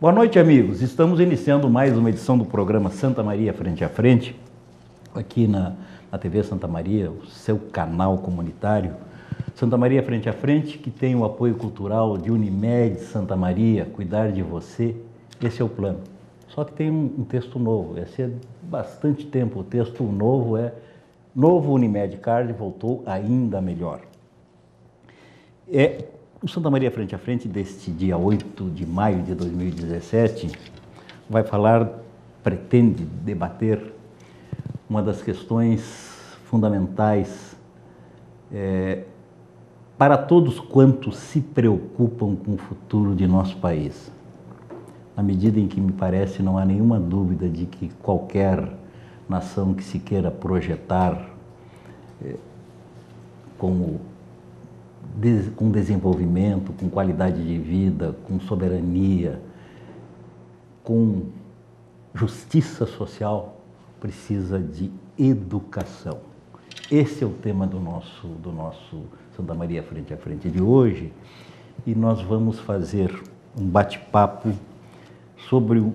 Boa noite, amigos. Estamos iniciando mais uma edição do programa Santa Maria Frente a Frente, aqui na TV Santa Maria, o seu canal comunitário. Santa Maria Frente a Frente, que tem o apoio cultural de Unimed Santa Maria, cuidar de você, esse é o plano. Só que tem um texto novo, esse é bastante tempo, o texto novo é Novo Unimed Card voltou ainda melhor. O Santa Maria Frente a Frente deste dia 8 de maio de 2017 vai pretende debater uma das questões fundamentais para todos quantos se preocupam com o futuro de nosso país. Na medida em que me parece não há nenhuma dúvida de que qualquer nação que se queira projetar com desenvolvimento, com qualidade de vida, com soberania, com justiça social, precisa de educação. Esse é o tema do nosso Santa Maria Frente a Frente de hoje, e nós vamos fazer um bate-papo sobre o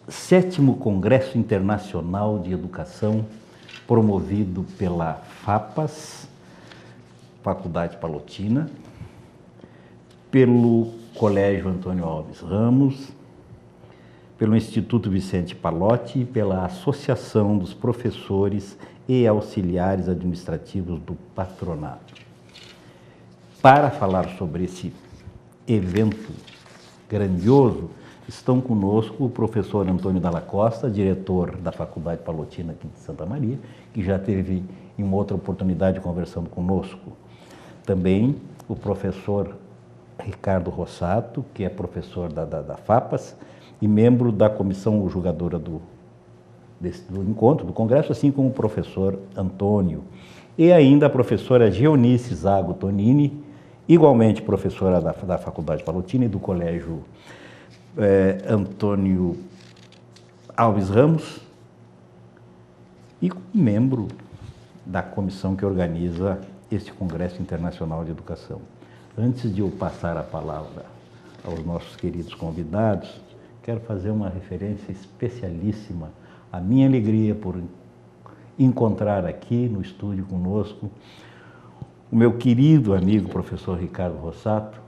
7º Congresso Internacional de Educação, promovido pela FAPAS, Faculdade Palotina, pelo Colégio Antônio Alves Ramos, pelo Instituto Vicente Pallotti e pela Associação dos Professores e Auxiliares Administrativos do Patronato. Para falar sobre esse evento grandioso, estão conosco o professor Antônio Dalla Costa, diretor da Faculdade Palotina aqui de Santa Maria, que já teve em uma outra oportunidade conversando conosco. Também o professor Ricardo Rossato, que é professor da FAPAS e membro da comissão julgadora do encontro, do congresso, assim como o professor Antônio. E ainda a professora Geonice Zago Tonini, igualmente professora da Faculdade Palotina e do Colégio Antônio Alves Ramos, e membro da comissão que organiza este Congresso Internacional de Educação. Antes de eu passar a palavra aos nossos queridos convidados, quero fazer uma referência especialíssima à minha alegria por encontrar aqui no estúdio conosco o meu querido amigo professor Ricardo Rossato,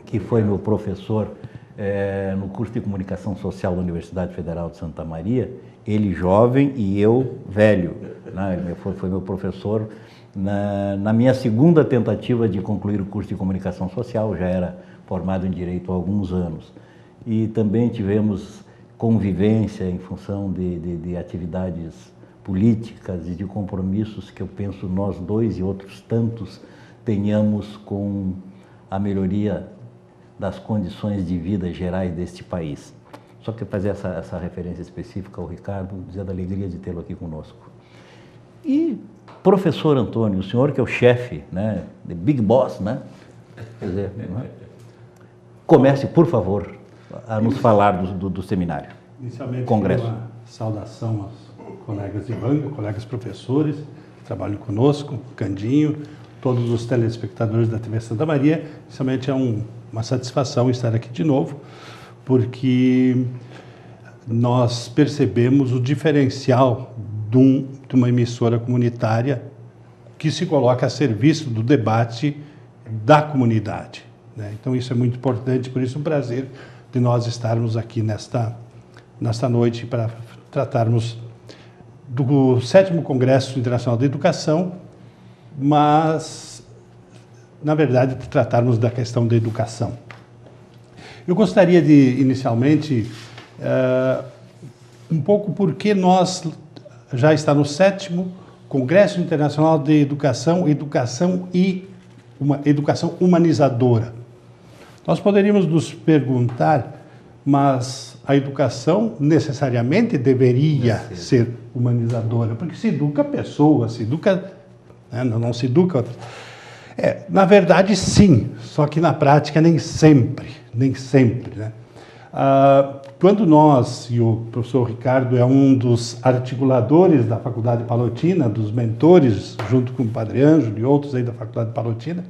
que foi meu professor no curso de Comunicação Social da Universidade Federal de Santa Maria, ele jovem e eu velho, né? Foi meu professor na minha segunda tentativa de concluir o curso de Comunicação Social, já era formado em Direito há alguns anos. E também tivemos convivência em função de atividades políticas e de compromissos que eu penso nós dois e outros tantos tenhamos com a melhoria das condições de vida gerais deste país. Só que fazer essa referência específica ao Ricardo, dizer da alegria de tê-lo aqui conosco. E professor Antônio, o senhor que é o chefe, né, the big boss, né? Quer dizer, comece, por favor, a nos falar do seminário. Inicialmente, Congresso. Uma saudação aos colegas de banca, colegas professores que trabalham conosco, Candinho, todos os telespectadores da TV Santa Maria. Inicialmente é uma satisfação estar aqui de novo, porque nós percebemos o diferencial de uma emissora comunitária que se coloca a serviço do debate da comunidade, né? Então isso é muito importante, por isso é um prazer de nós estarmos aqui nesta noite para tratarmos do 7º Congresso Internacional de Educação, mas, na verdade, de tratarmos da questão da educação. Eu gostaria de, inicialmente, um pouco porque nós já está no 7º Congresso Internacional de Educação e uma educação humanizadora. Nós poderíamos nos perguntar, mas a educação necessariamente deveria ser humanizadora, porque se educa pessoas, se educa, né, não se educa. Na verdade, sim, só que na prática nem sempre, né? Quando nós, e o professor Ricardo é um dos articuladores da Faculdade Palotina, dos mentores, junto com o Padre Ângelo e outros aí da Faculdade Palotina,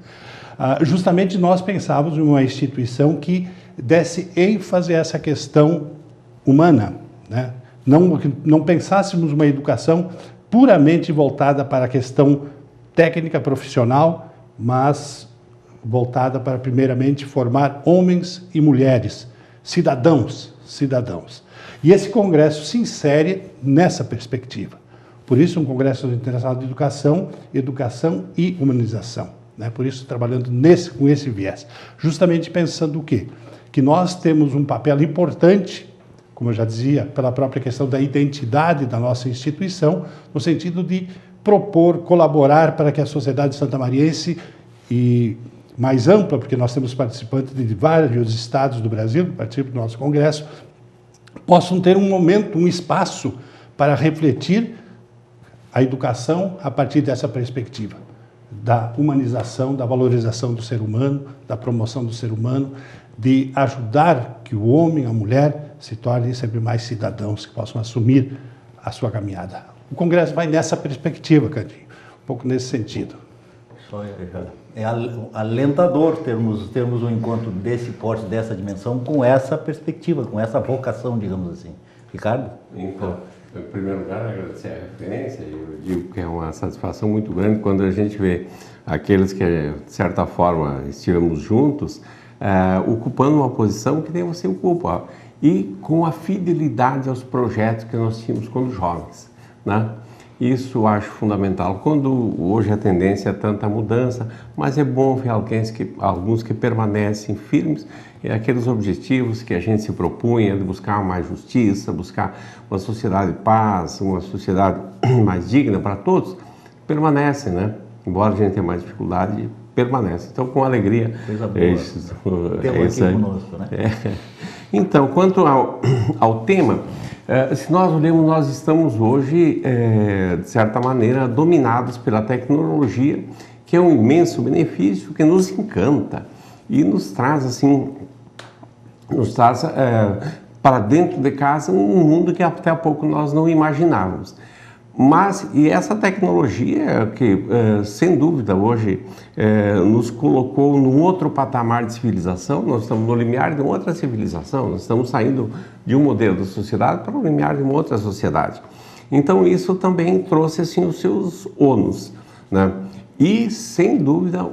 Justamente nós pensávamos em uma instituição que desse ênfase a essa questão humana, né? Não pensássemos uma educação puramente voltada para a questão técnica profissional, mas voltada para, primeiramente, formar homens e mulheres, cidadãos. E esse congresso se insere nessa perspectiva. Por isso, um congresso internacional de educação e humanização, né? Por isso, trabalhando com esse viés. Justamente pensando o quê? Que nós temos um papel importante, como eu já dizia, pela própria questão da identidade da nossa instituição, no sentido de propor, colaborar para que a sociedade santamariense, e mais ampla, porque nós temos participantes de vários estados do Brasil, que participam do nosso congresso, possam ter um momento, um espaço para refletir a educação a partir dessa perspectiva, da humanização, da valorização do ser humano, da promoção do ser humano, de ajudar que o homem, a mulher, se tornem sempre mais cidadãos que possam assumir a sua caminhada. O Congresso vai nessa perspectiva, Candinho, um pouco nesse sentido. É alentador termos um encontro desse porte, dessa dimensão, com essa perspectiva, com essa vocação, digamos assim. Ricardo? Então, em primeiro lugar, agradecer a referência. Eu digo que é uma satisfação muito grande quando a gente vê aqueles que, de certa forma, estivemos juntos, ocupando uma posição que nem você ocupa, e com a fidelidade aos projetos que nós tínhamos quando jovens, né? Isso eu acho fundamental. Quando hoje a tendência é tanta mudança, mas é bom ver alguns que permanecem firmes em aqueles objetivos que a gente se propunha, de buscar mais justiça, buscar uma sociedade de paz, uma sociedade mais digna para todos, permanecem, né? Embora a gente tenha mais dificuldade, permanece. Então, com alegria... Coisa boa. Temos aqui conosco, né? Então, quanto ao tema, se nós olhamos, nós estamos hoje, de certa maneira, dominados pela tecnologia, que é um imenso benefício, que nos encanta e nos traz, assim, para dentro de casa um mundo que até há pouco nós não imaginávamos. E essa tecnologia que, sem dúvida, hoje nos colocou num outro patamar de civilização, nós estamos no limiar de uma outra civilização, nós estamos saindo de um modelo de sociedade para o limiar de uma outra sociedade. Então, isso também trouxe, assim, os seus ônus, né? E, sem dúvida,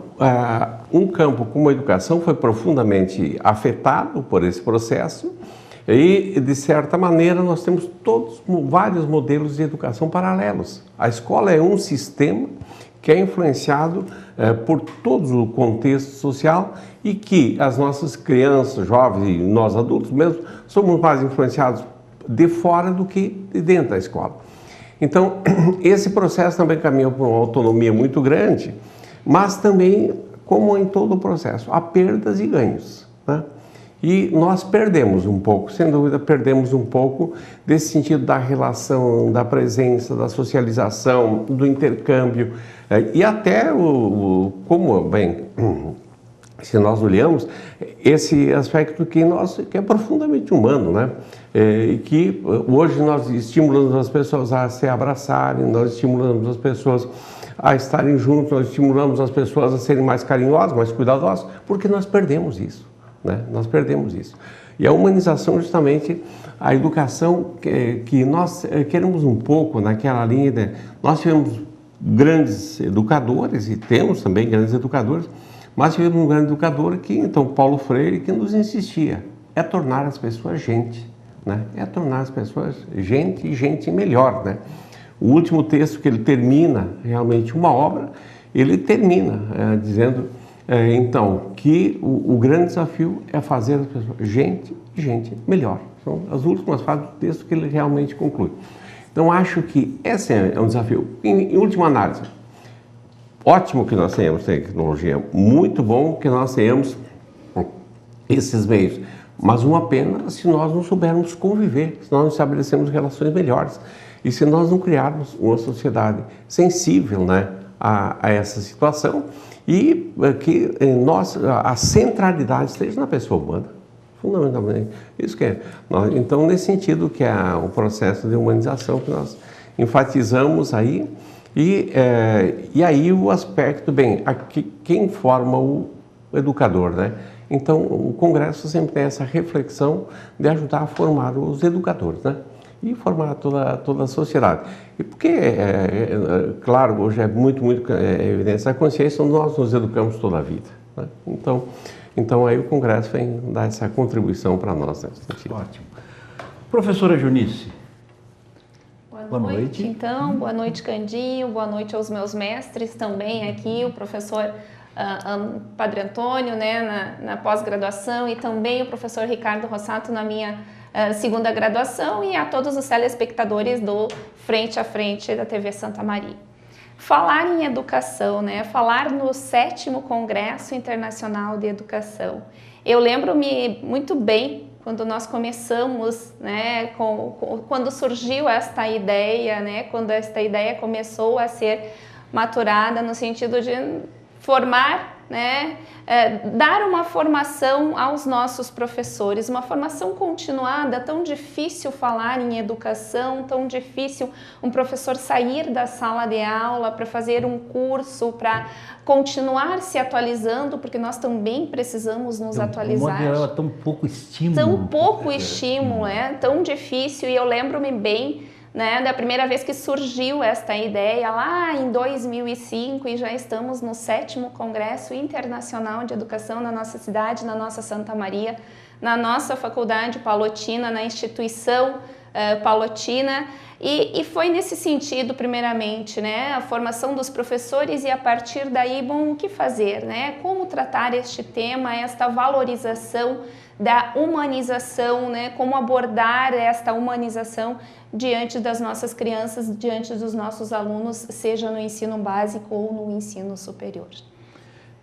um campo como a educação foi profundamente afetado por esse processo. E, de certa maneira, nós temos vários modelos de educação paralelos. A escola é um sistema que é influenciado por todo o contexto social e que as nossas crianças, jovens e nós adultos mesmo, somos mais influenciados de fora do que de dentro da escola. Então, esse processo também caminha por uma autonomia muito grande, mas também, como em todo o processo, há perdas e ganhos, né? E nós perdemos um pouco, sem dúvida, perdemos um pouco desse sentido da relação, da presença, da socialização, do intercâmbio e até se nós olhamos, esse aspecto que é profundamente humano, né? E que hoje nós estimulamos as pessoas a se abraçarem, nós estimulamos as pessoas a estarem juntos, nós estimulamos as pessoas a serem mais carinhosas, mais cuidadosas, porque nós perdemos isso. Né? Nós perdemos isso. E a humanização, justamente, a educação que nós queremos um pouco naquela linha de... Nós tivemos grandes educadores, e temos também grandes educadores, mas tivemos um grande educador que, então, Paulo Freire, que nos insistia, é tornar as pessoas gente, né? É tornar as pessoas gente e gente melhor, né? O último texto que ele termina, realmente, uma obra, ele termina dizendo... então, que o grande desafio é fazer as pessoas gente e gente melhor. São as últimas frases do texto que ele realmente conclui. Então, acho que esse é um desafio. Em última análise, ótimo que nós tenhamos tecnologia, muito bom que nós tenhamos esses meios, mas uma pena se nós não soubermos conviver, se nós não estabelecemos relações melhores e se nós não criarmos uma sociedade sensível, né, a essa situação, e que a centralidade esteja na pessoa humana, fundamentalmente. Isso que é. Então, nesse sentido que é o processo de humanização que nós enfatizamos aí, e aí o aspecto, quem forma educador, né? Então, o Congresso sempre tem essa reflexão de ajudar a formar os educadores, né? E formar toda a sociedade. E porque, claro, hoje é muito evidente a consciência, nós nos educamos toda a vida, né? Então aí o Congresso vem dar essa contribuição para nós nesse sentido. Ótimo. Professora Junice. Boa noite. Então, boa noite, Candinho, boa noite aos meus mestres também aqui, o professor Padre Antônio, né, na pós-graduação, e também o professor Ricardo Rossato na minha segunda graduação, e a todos os telespectadores do Frente a Frente da TV Santa Maria. Falar em educação, né, falar no 7º Congresso Internacional de Educação. Eu lembro-me muito bem quando nós começamos, né, quando surgiu esta ideia, né, quando esta ideia começou a ser maturada no sentido de formar, né, dar uma formação aos nossos professores, uma formação continuada. Tão difícil falar em educação, tão difícil um professor sair da sala de aula para fazer um curso, para continuar se atualizando, porque nós também precisamos nos atualizar. É tão pouco estímulo. Tão pouco estímulo, tão difícil. E eu lembro-me bem, né, da primeira vez que surgiu esta ideia, lá em 2005, e já estamos no 7º Congresso Internacional de Educação na nossa cidade, na nossa Santa Maria, na nossa Faculdade Palotina, na instituição Palotina, e foi nesse sentido, primeiramente, né, a formação dos professores, e a partir daí, bom, o que fazer, né, como tratar este tema, esta valorização da humanização, né, como abordar esta humanização diante das nossas crianças, diante dos nossos alunos, seja no ensino básico ou no ensino superior.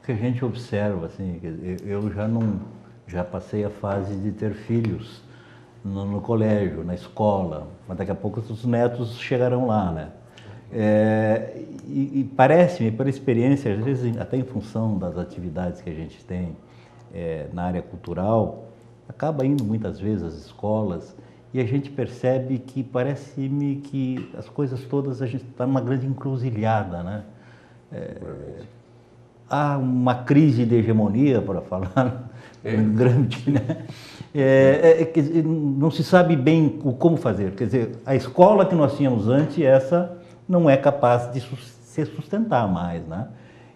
O que a gente observa, assim, eu já passei a fase de ter filhos no colégio, na escola, mas daqui a pouco os netos chegarão lá, né? E parece-me, pela experiência, às vezes até em função das atividades que a gente tem na área cultural, acaba indo muitas vezes às escolas, e a gente percebe que parece-me que as coisas todas a gente está numa grande encruzilhada, né? Há uma crise de hegemonia, para falar grande, né? Não se sabe bem como fazer. Quer dizer, a escola que nós tínhamos antes, essa não é capaz de se sustentar mais, né?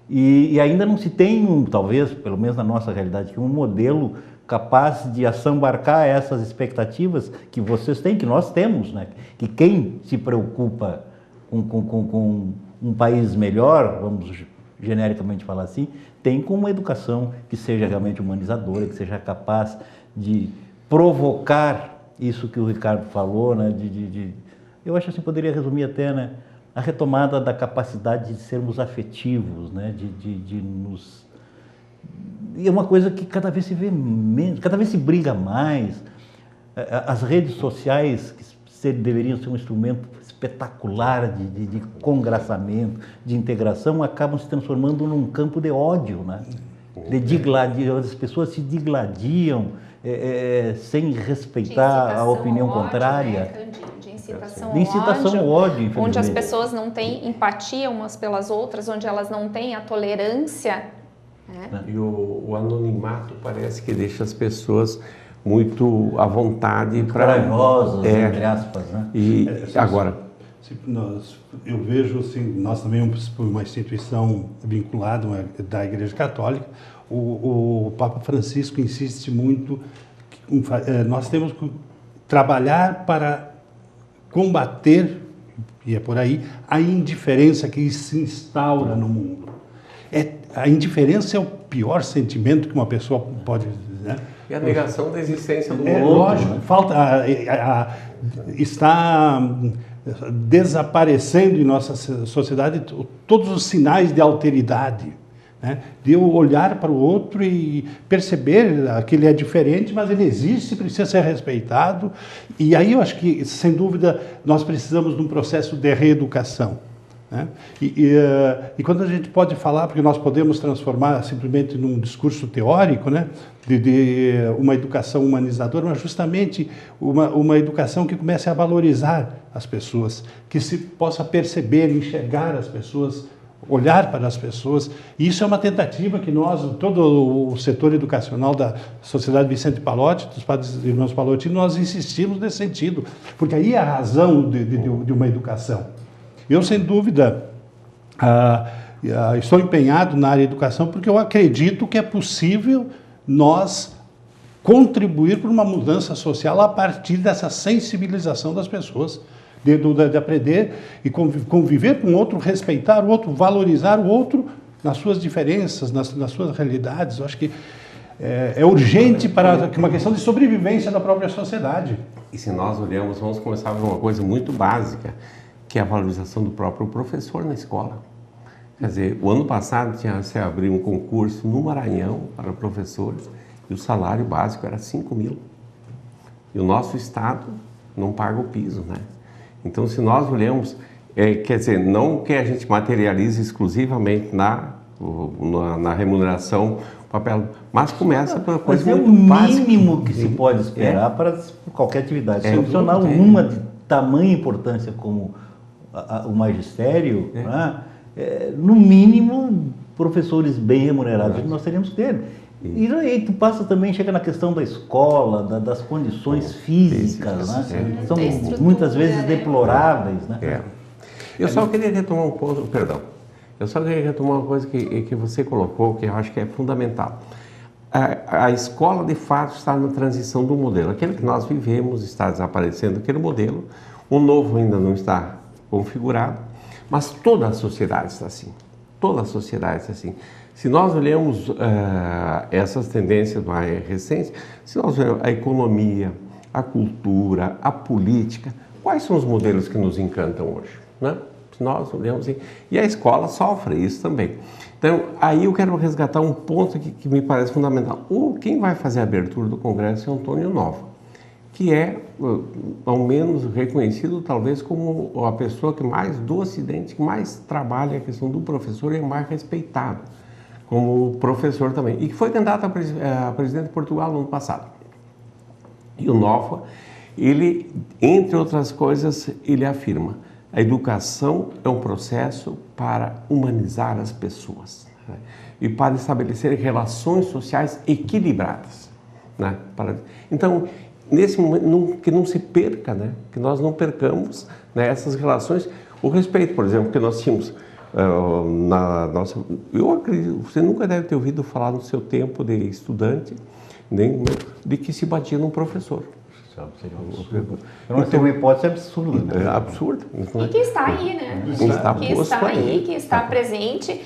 E ainda não se tem, talvez, pelo menos na nossa realidade, um modelo capaz de assambarcar essas expectativas que vocês têm, que nós temos, né? Que quem se preocupa com um país melhor, vamos genericamente falar assim, tem com uma educação que seja realmente humanizadora, que seja capaz de provocar isso que o Ricardo falou, né? Eu acho assim, poderia resumir até, né, a retomada da capacidade de sermos afetivos, né? De nos... E é uma coisa que cada vez se vê menos, cada vez se briga mais. As redes sociais, que deveriam ser um instrumento espetacular de congraçamento, de integração, acabam se transformando num campo de ódio, né? As pessoas se digladiam sem respeitar a opinião contrária. Né? De incitação ao ódio, infelizmente. Onde as pessoas não têm empatia umas pelas outras, onde elas não têm a tolerância. Né? E o anonimato parece que deixa as pessoas muito à vontade para... Corajosas, entre aspas, né? E agora... Eu vejo, assim, nós também, uma instituição vinculada da Igreja Católica, o Papa Francisco insiste muito que nós temos que trabalhar para combater, e é por aí, a indiferença que se instaura no mundo. A indiferença é o pior sentimento que uma pessoa pode... Né? E a negação da existência do outro. Lógico, né? Está desaparecendo em nossa sociedade todos os sinais de alteridade, né? De eu olhar para o outro e perceber que ele é diferente, mas ele existe, precisa ser respeitado. E aí eu acho que, sem dúvida, nós precisamos de um processo de reeducação, né? E quando a gente pode falar, porque nós podemos transformar simplesmente num discurso teórico, né, de uma educação humanizadora, mas justamente uma educação que comece a valorizar as pessoas, que se possa perceber, enxergar as pessoas olhar para as pessoas. E isso é uma tentativa que nós, todo o setor educacional da Sociedade Vicente Pallotti, dos Padres e Irmãos Pallotti, nós insistimos nesse sentido, porque aí é a razão de uma educação. Eu, sem dúvida, estou empenhado na área de educação porque eu acredito que é possível nós contribuir para uma mudança social a partir dessa sensibilização das pessoas, de aprender e conviver com o outro, respeitar o outro, valorizar o outro nas suas diferenças, nas suas realidades. Eu acho que é urgente para uma questão de sobrevivência da própria sociedade. E se nós olhamos, vamos começar por uma coisa muito básica, que é a valorização do próprio professor na escola. Quer dizer, o ano passado se abriu um concurso no Maranhão para professores e o salário básico era 5 mil. E o nosso estado não paga o piso, né? Então, se nós olhamos, quer dizer, não que a gente materialize exclusivamente na remuneração, papel, mas começa por uma coisa muito básica. É o mínimo que se pode esperar para qualquer atividade profissional, uma de tamanha importância como o magistério, né? No mínimo, professores bem remunerados nós teríamos que ter. E aí tu passa também, chega na questão da escola, das condições físicas, né? São muitas vezes deploráveis, né? Eu só queria retomar um ponto, perdão, eu só queria retomar uma coisa que você colocou, que eu acho que é fundamental. A escola, de fato, está na transição do modelo. Aquele que nós vivemos está desaparecendo, aquele modelo, o novo ainda não está configurado, mas toda a sociedade está assim. Toda a sociedade está assim. Se nós olhamos essas tendências mais recentes, se nós olhamos a economia, a cultura, a política, quais são os modelos que nos encantam hoje, né? Se nós olhamos e a escola sofre isso também. Então, aí eu quero resgatar um ponto que me parece fundamental. Quem vai fazer a abertura do Congresso é Antônio Nova, que é, ao menos, reconhecido talvez como a pessoa que mais, do Ocidente, que mais trabalha a questão do professor e é mais respeitado como professor também, e que foi candidato a presidente de Portugal no ano passado. E o Nova, ele, entre outras coisas, ele afirma: a educação é um processo para humanizar as pessoas, né? E para estabelecer relações sociais equilibradas, né? Então, nesse momento, que não se perca, né? Que nós não percamos, né, essas relações. O respeito, por exemplo, que nós tínhamos eu acredito, você nunca deve ter ouvido falar no seu tempo de estudante, nem de que se batia num professor. Não tem uma hipótese absurda. É absurdo. E que está aí, né? Que está presente.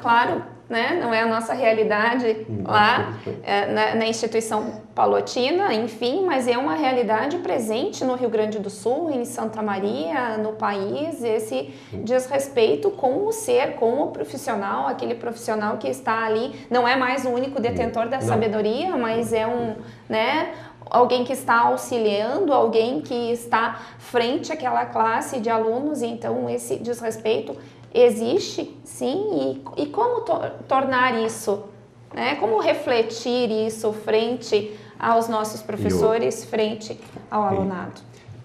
Claro, né? Não é a nossa realidade lá na instituição palotina, enfim, mas é uma realidade presente no Rio Grande do Sul, em Santa Maria, no país, esse desrespeito com o ser, com o profissional, aquele profissional que está ali, não é mais o único detentor da sabedoria, mas é alguém que está auxiliando, alguém que está frente àquela classe de alunos, então esse desrespeito existe, sim, e como tornar isso, né? Como refletir isso frente aos nossos professores, frente ao alunado?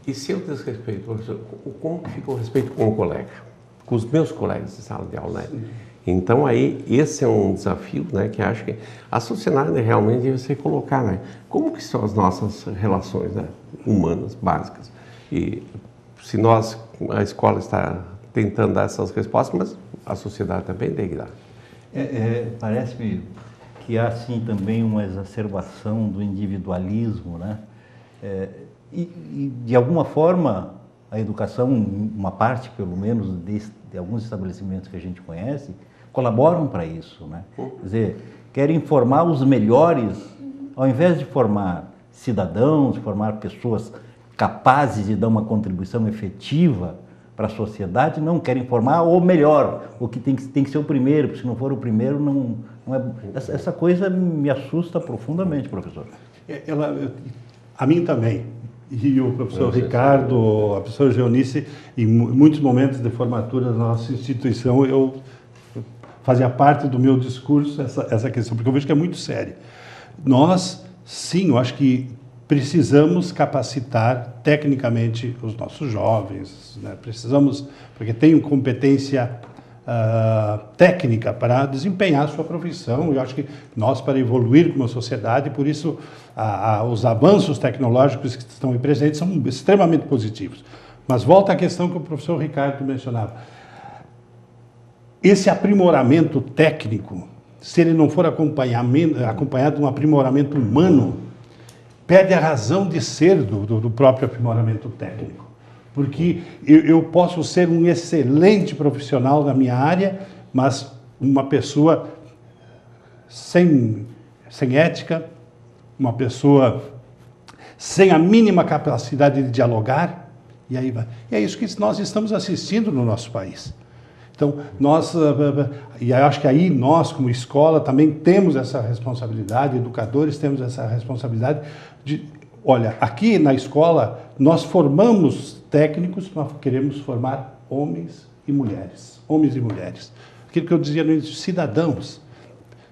E se eu desrespeito, professor, como fica o respeito com o colega, com os meus colegas de sala de aula, né? Então aí, esse é um desafio, né, que acho que a sociedade realmente deve se colocar, né? Como que são as nossas relações, né, humanas, básicas? E se a escola está tentando dar essas respostas, mas a sociedade também tem que dar. Parece-me que há, sim, também uma exacerbação do individualismo, né? E de alguma forma, a educação, uma parte, pelo menos, de alguns estabelecimentos que a gente conhece, colaboram para isso, né? Quer dizer, querem formar os melhores, ao invés de formar cidadãos, formar pessoas capazes de dar uma contribuição efetiva para a sociedade, não querem formar o melhor, o que tem que ser o primeiro, porque se não for o primeiro, não é... Essa coisa me assusta profundamente, professor. A mim também. E o professor Ricardo, a professora Geonice, em muitos momentos de formatura da nossa instituição, eu fazia parte do meu discurso essa questão, porque eu vejo que é muito séria. Nós, sim, eu acho que precisamos capacitar tecnicamente os nossos jovens, né? Precisamos, porque tem competência técnica para desempenhar a sua profissão. Eu acho que nós, para evoluir como sociedade, por isso os avanços tecnológicos que estão aí presentes são extremamente positivos. Mas volta à questão que o professor Ricardo mencionava. Esse aprimoramento técnico, se ele não for acompanhado de um aprimoramento humano, perde a razão de ser do próprio aprimoramento técnico. Porque eu posso ser um excelente profissional na minha área, mas uma pessoa sem ética, uma pessoa sem a mínima capacidade de dialogar, e aí vai. E é isso que nós estamos assistindo no nosso país. Então, e eu acho que aí nós, como escola, também temos essa responsabilidade, educadores temos essa responsabilidade de, olha, aqui na escola nós formamos técnicos, nós queremos formar homens e mulheres. Aquilo que eu dizia no início, cidadãos.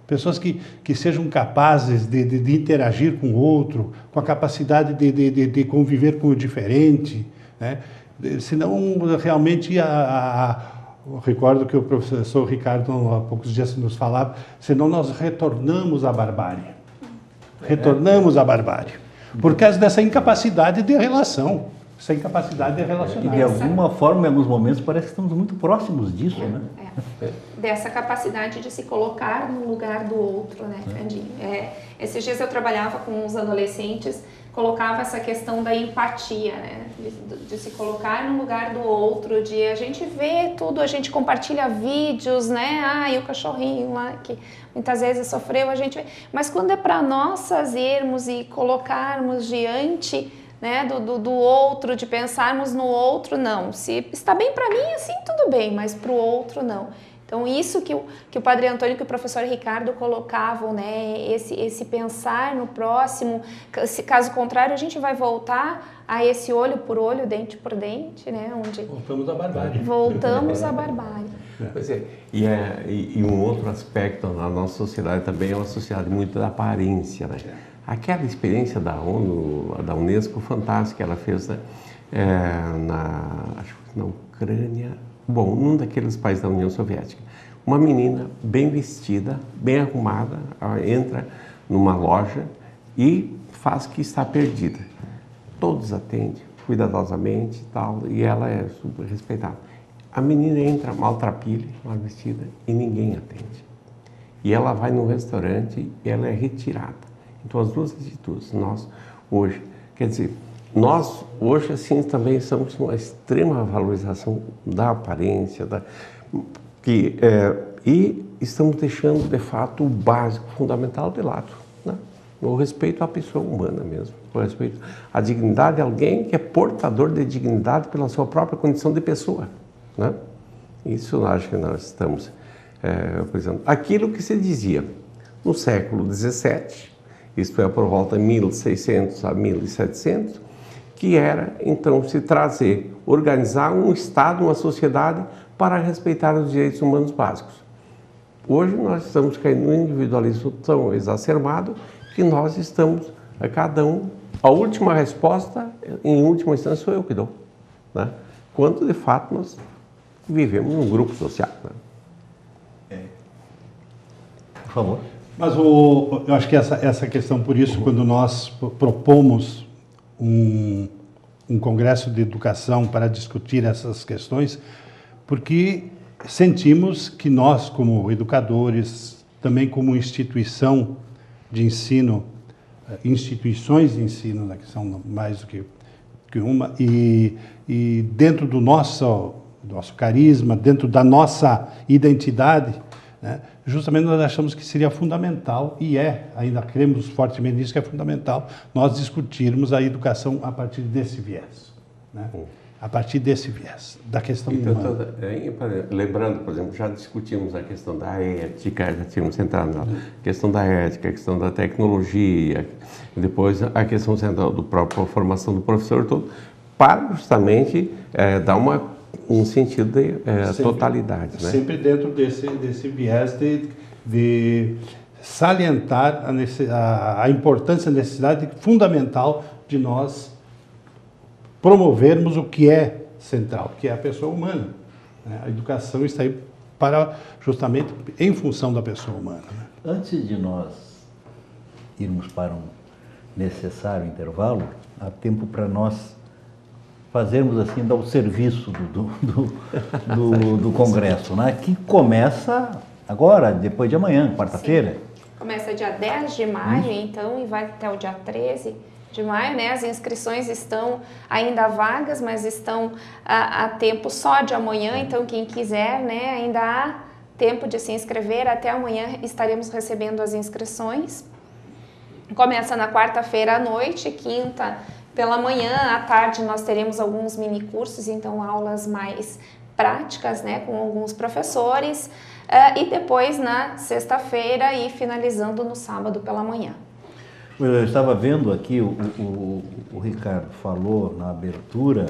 Pessoas que sejam capazes de interagir com o outro, com a capacidade de conviver com o diferente, né? Senão, realmente, eu recordo que o professor Ricardo, há poucos dias, nos falava, senão nós retornamos à barbárie. Retornamos à barbárie. Por causa dessa incapacidade de relação, essa incapacidade de relacionar. E de alguma forma, em alguns momentos, parece que estamos muito próximos disso, né? Dessa capacidade de se colocar no lugar do outro, né, Candinho? Esses dias eu trabalhava com os adolescentes, colocava essa questão da empatia, né? De se colocar no lugar do outro, de a gente vê tudo, a gente compartilha vídeos, né? E o cachorrinho lá que muitas vezes sofreu, a gente vê. Mas quando é para nós fazermos e colocarmos diante, né, do outro, de pensarmos no outro, não. Se está bem para mim, assim, tudo bem, mas para o outro, não. Então, isso que o Padre Antônio e que o professor Ricardo colocavam, né, esse pensar no próximo, caso contrário, a gente vai voltar a esse olho por olho, dente por dente, né, onde... Voltamos à barbárie. Voltamos à barbárie. Pois é, e um outro aspecto na nossa sociedade também é uma sociedade muito da aparência, né? Aquela experiência da ONU, da Unesco, fantástica, ela fez, né, acho que na Ucrânia, bom, num daqueles países da União Soviética. Uma menina bem vestida, bem arrumada, entra numa loja e faz que está perdida. Todos atendem cuidadosamente e tal, e ela é super respeitada. A menina entra maltrapilha, mal vestida, e ninguém atende. E ela vai num restaurante e ela é retirada. Então, as duas atitudes, nós hoje, quer dizer, nós hoje assim também estamos com uma extrema valorização da aparência, e estamos deixando de fato o básico, fundamental de lado, né? O respeito à pessoa humana mesmo, o respeito à dignidade de alguém que é portador de dignidade pela sua própria condição de pessoa, né? Isso eu acho que nós estamos, por exemplo, aquilo que se dizia no século XVII, isto é, por volta de 1600 a 1700, que era, então, se trazer, organizar um Estado, uma sociedade para respeitar os direitos humanos básicos. Hoje nós estamos caindo no individualismo tão exacerbado que nós estamos, a cada um, a última resposta, em última instância, sou eu que dou, né? Quando, de fato, nós vivemos num grupo social, né? Por favor. Mas eu acho que essa questão, por isso, quando nós propomos um congresso de educação para discutir essas questões, porque sentimos que nós, como educadores, também como instituição de ensino, instituições de ensino, né, que são mais do que uma, e dentro do nosso carisma, dentro da nossa identidade, né, justamente nós achamos que seria fundamental, e ainda cremos fortemente nisso, que é fundamental nós discutirmos a educação a partir desse viés, né? A partir desse viés, da questão humana. Lembrando, por exemplo, já discutimos a questão da ética, já tínhamos entrado na questão da ética, a questão da tecnologia, depois a questão central da própria formação do professor, todo, para justamente dar um sentido de totalidade, né? Sempre dentro desse viés de salientar a importância, a necessidade fundamental de nós promovermos o que é central, que é a pessoa humana, né? A educação está aí para justamente em função da pessoa humana, né? Antes de nós irmos para um necessário intervalo, há tempo para nós fazermos assim, dar o serviço do Congresso, né? Que começa agora, depois de amanhã, quarta-feira. Começa dia 10 de maio, então, e vai até o dia 13 de maio, né? As inscrições estão ainda vagas, mas estão a tempo só de amanhã, então quem quiser, né, ainda há tempo de se inscrever. Até amanhã estaremos recebendo as inscrições. Começa na quarta-feira à noite, quinta pela manhã, à tarde nós teremos alguns mini cursos, então aulas mais práticas, né, com alguns professores, e depois na sexta-feira e finalizando no sábado pela manhã. Eu estava vendo aqui, o Ricardo falou na abertura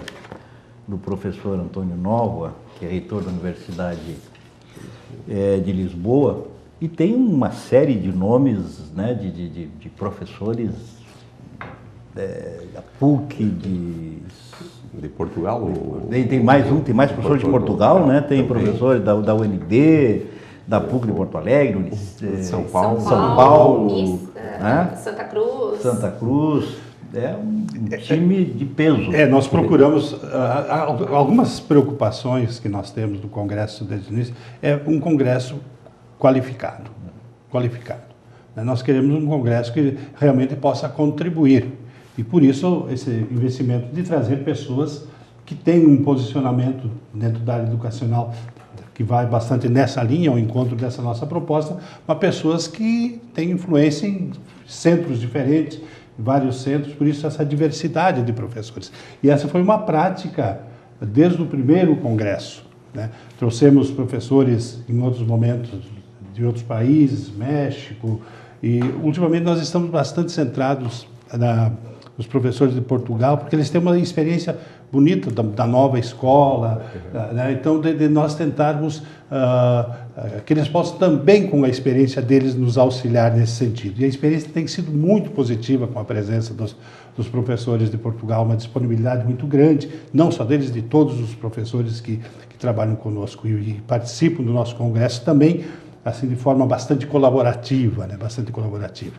do professor Antônio Nova, que é reitor da Universidade de Lisboa, e tem uma série de nomes, né, de professores da PUC, de Portugal. Tem mais professor de Portugal, né? Tem professor da UNB, da PUC de Porto Alegre, São Paulo, né? Santa Cruz. É um time de peso. Nós procuramos, algumas preocupações que nós temos no Congresso desde o início, é um Congresso qualificado. Nós queremos um Congresso que realmente possa contribuir. E por isso esse investimento de trazer pessoas que têm um posicionamento dentro da área educacional que vai bastante nessa linha, ao encontro dessa nossa proposta, mas pessoas que têm influência em centros diferentes, vários centros, por isso essa diversidade de professores. E essa foi uma prática desde o primeiro congresso, né? Trouxemos professores em outros momentos de outros países, México, e ultimamente nós estamos bastante centrados nos professores de Portugal, porque eles têm uma experiência bonita da nova escola, né? Então de nós tentarmos que eles possam também, com a experiência deles, nos auxiliar nesse sentido. E a experiência tem sido muito positiva com a presença dos professores de Portugal, uma disponibilidade muito grande, não só deles, de todos os professores que trabalham conosco e participam do nosso congresso também, assim, de forma bastante colaborativa, né? Bastante colaborativa.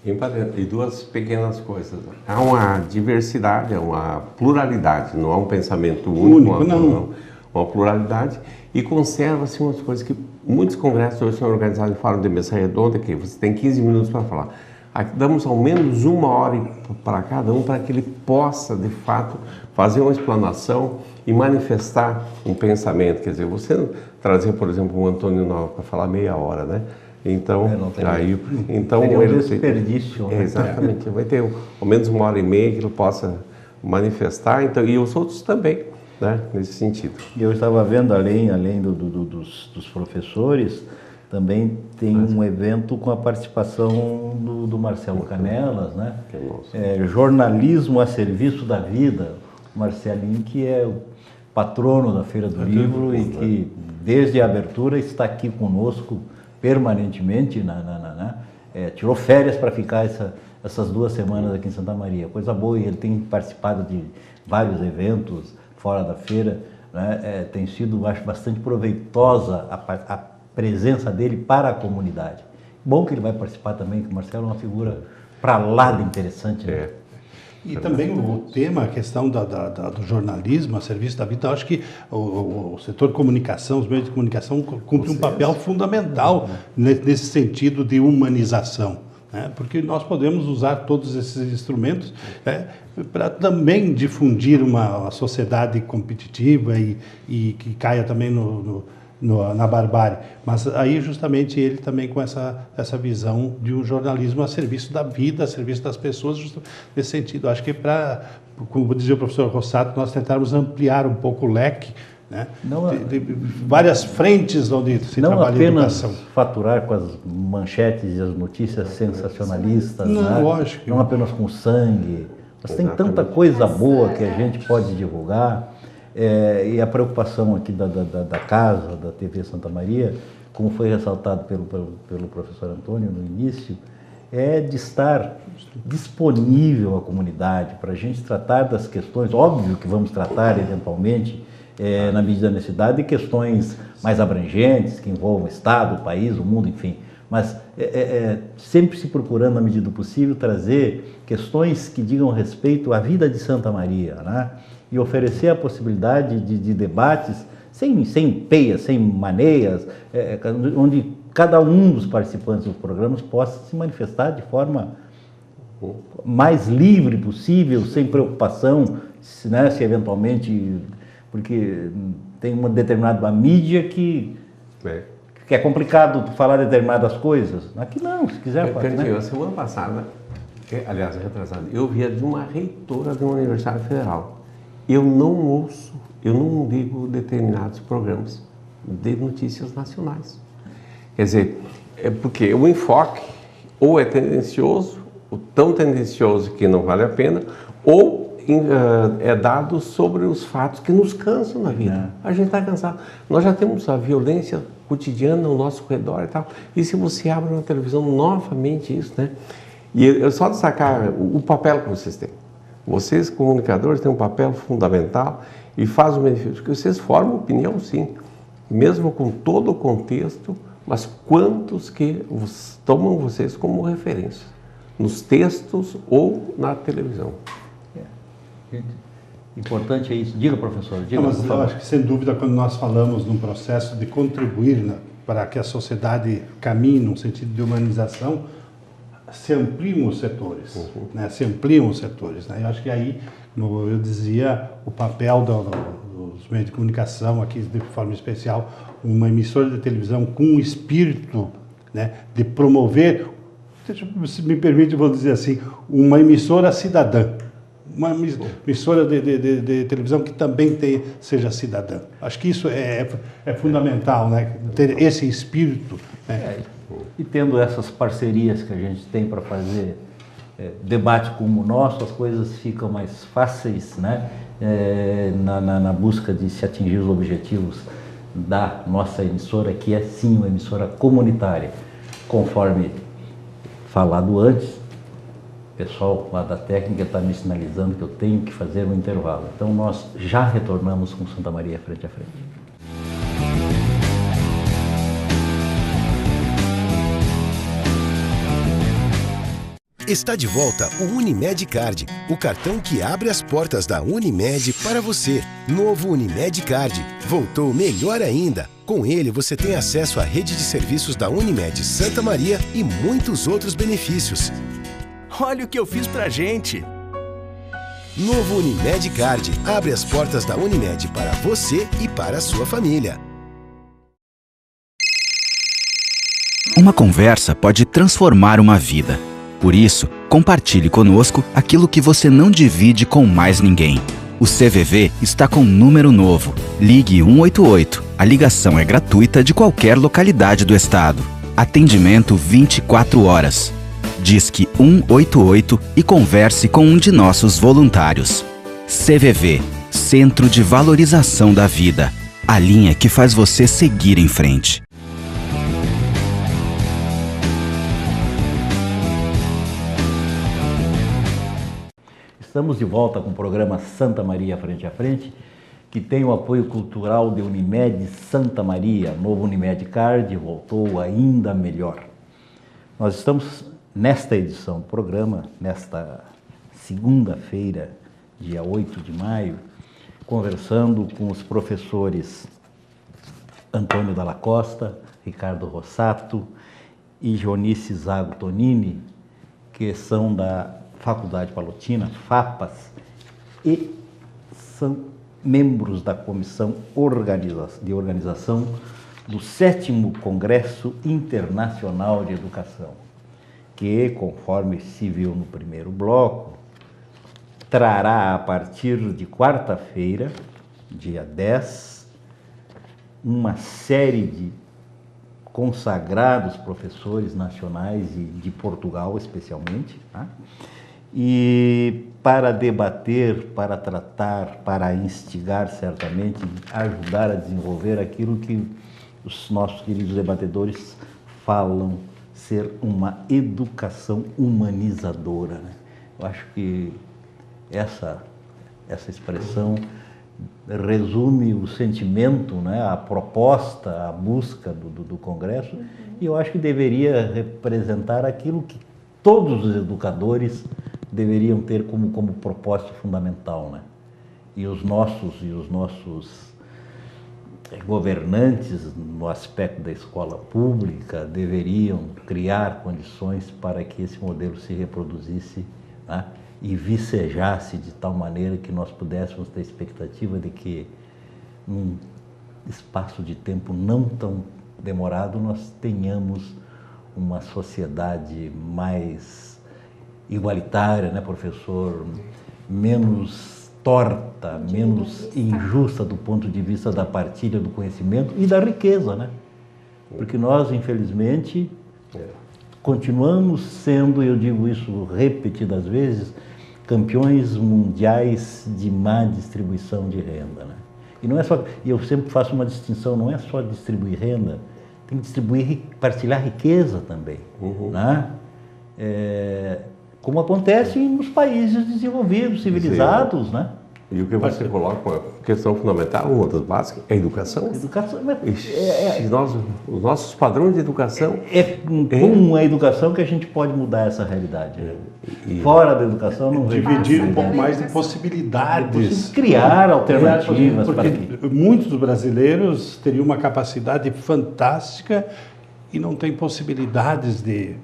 E duas pequenas coisas. Há uma diversidade, há uma pluralidade, não há um pensamento único, não. Uma pluralidade, e conserva-se umas coisas que muitos congressos hoje são organizados em forma de mesa redonda, que você tem 15 minutos para falar. Aqui damos ao menos 1 hora para cada um, para que ele possa, de fato, fazer uma explanação e manifestar um pensamento. Quer dizer, você trazer, por exemplo, o Antônio Nova para falar meia hora, né? Então, seria um desperdício. Né? Exatamente. Vai ter ao menos 1 hora e meia que ele possa manifestar, então, e os outros também, né? Nesse sentido. E eu estava vendo, além dos professores, também tem um evento com a participação do Marcelo Canelas, né? Jornalismo a serviço da vida. O Marcelinho, que é o patrono da Feira do Livro e que, desde a abertura, está aqui conosco permanentemente, tirou férias para ficar essas 2 semanas aqui em Santa Maria. Coisa boa, e ele tem participado de vários eventos fora da feira, né? Tem sido, acho, bastante proveitosa a presença dele para a comunidade. Bom que ele vai participar também, que o Marcelo é uma figura para lá de interessante. Né? E também o tema, a questão do jornalismo a serviço da vida, eu acho que o setor de comunicação, os meios de comunicação cumprem um papel fundamental nesse sentido de humanização, né? Porque nós podemos usar todos esses instrumentos, né, para também difundir uma sociedade competitiva e que caia também na barbárie, mas aí justamente ele também com essa visão de um jornalismo a serviço da vida, a serviço das pessoas, nesse sentido. Acho que como dizia o professor Rossato, nós tentarmos ampliar um pouco o leque, né? De várias frentes onde se trabalha a educação. Não apenas faturar com as manchetes e as notícias sensacionalistas, não, né? Lógico. Não apenas com sangue, mas tem tanta coisa boa que a gente pode divulgar. E a preocupação aqui da casa, da TV Santa Maria, como foi ressaltado pelo professor Antônio no início, é de estar disponível à comunidade para a gente tratar das questões. Óbvio que vamos tratar eventualmente na medida da necessidade, e questões mais abrangentes, que envolvam o Estado, o país, o mundo, enfim. Mas sempre se procurando, na medida do possível, trazer questões que digam respeito à vida de Santa Maria, né? E oferecer a possibilidade de debates sem peias, sem maneias, onde cada um dos participantes dos programas possa se manifestar de forma mais livre possível, sem preocupação, né, se eventualmente... Porque tem uma determinada mídia que é complicado falar determinadas coisas. Aqui não, se quiser... A semana passada, aliás, retrasada, eu via de uma reitora de uma universidade federal. Eu não ouço, eu não ligo determinados programas de notícias nacionais. Quer dizer, porque o enfoque ou é tendencioso, ou tão tendencioso que não vale a pena, ou é dado sobre os fatos que nos cansam na vida. A gente está cansado. Nós já temos a violência cotidiana ao nosso redor e tal. E se você abre na televisão novamente isso, né? E eu só destacar o papel que vocês têm. Vocês, comunicadores, têm um papel fundamental e fazem o benefício, porque vocês formam opinião, sim, mesmo com todo o contexto, mas quantos que tomam vocês como referência, nos textos ou na televisão? Importante é isso. Diga, professor. Diga, mas eu acho que, sem dúvida, quando nós falamos num processo de contribuir para que a sociedade caminhe num sentido de humanização, se ampliam os setores, né? Se ampliam os setores, né? Eu acho que aí, como eu dizia, o papel dos meios de comunicação, aqui de forma especial, uma emissora de televisão com um espírito, né, de promover, se me permite, eu vou dizer assim, uma emissora cidadã. Uma emissora de televisão que também seja cidadã. Acho que isso é fundamental, né? Ter esse espírito, né? E tendo essas parcerias que a gente tem para fazer debate como o nosso, as coisas ficam mais fáceis, né? Na busca de se atingir os objetivos da nossa emissora, que é sim uma emissora comunitária, conforme falado antes. O pessoal lá da técnica está me sinalizando que eu tenho que fazer um intervalo. Então nós já retornamos com Santa Maria frente a frente. Está de volta o Unimed Card, o cartão que abre as portas da Unimed para você. Novo Unimed Card, voltou melhor ainda. Com ele você tem acesso à rede de serviços da Unimed Santa Maria e muitos outros benefícios. Olha o que eu fiz pra gente! Novo Unimed Card, abre as portas da Unimed para você e para a sua família. Uma conversa pode transformar uma vida. Por isso, compartilhe conosco aquilo que você não divide com mais ninguém. O CVV está com um número novo. Ligue 188. A ligação é gratuita de qualquer localidade do estado. Atendimento 24 horas. Disque 188 e converse com um de nossos voluntários. CVV, Centro de Valorização da Vida. A linha que faz você seguir em frente. Estamos de volta com o programa Santa Maria Frente a Frente, que tem o apoio cultural de Unimed Santa Maria. Novo Unimed Card voltou ainda melhor. Nós estamos nesta edição do programa, nesta segunda-feira, dia 8 de maio, conversando com os professores Antônio Dalla Costa, Ricardo Rossato e Joanice Zago Tonini, que são da Faculdade Palotina, FAPAS, e são membros da Comissão de Organização do 7º Congresso Internacional de Educação, que, conforme se viu no primeiro bloco, trará a partir de quarta-feira, dia 10, uma série de consagrados professores nacionais e de Portugal especialmente, tá? E para debater, para tratar, para instigar certamente, ajudar a desenvolver aquilo que os nossos queridos debatedores falam ser uma educação humanizadora, né? Eu acho que essa expressão resume o sentimento, né, a proposta, a busca do Congresso, e eu acho que deveria representar aquilo que todos os educadores deveriam ter como propósito fundamental, né? E os nossos governantes, no aspecto da escola pública, deveriam criar condições para que esse modelo se reproduzisse, né, e vicejasse de tal maneira que nós pudéssemos ter expectativa de que, num espaço de tempo não tão demorado, nós tenhamos uma sociedade mais igualitária, né, professor? Menos torta, menos injusta do ponto de vista da partilha do conhecimento e da riqueza, né? Porque nós, infelizmente, continuamos sendo, eu digo isso repetidas vezes, campeões mundiais de má distribuição de renda, né? E não é só, e eu sempre faço uma distinção, não é só distribuir renda, tem que distribuir, partilhar riqueza também, né? Como acontece nos países desenvolvidos, civilizados, né? E o que você coloca, uma questão fundamental, uma das básicas, é a educação. Educação, Os nossos padrões de educação... Com a educação que a gente pode mudar essa realidade. Fora da educação não dividir um pouco mais de possibilidades. Criar alternativas. Porque muitos brasileiros teriam uma capacidade fantástica e não têm possibilidades de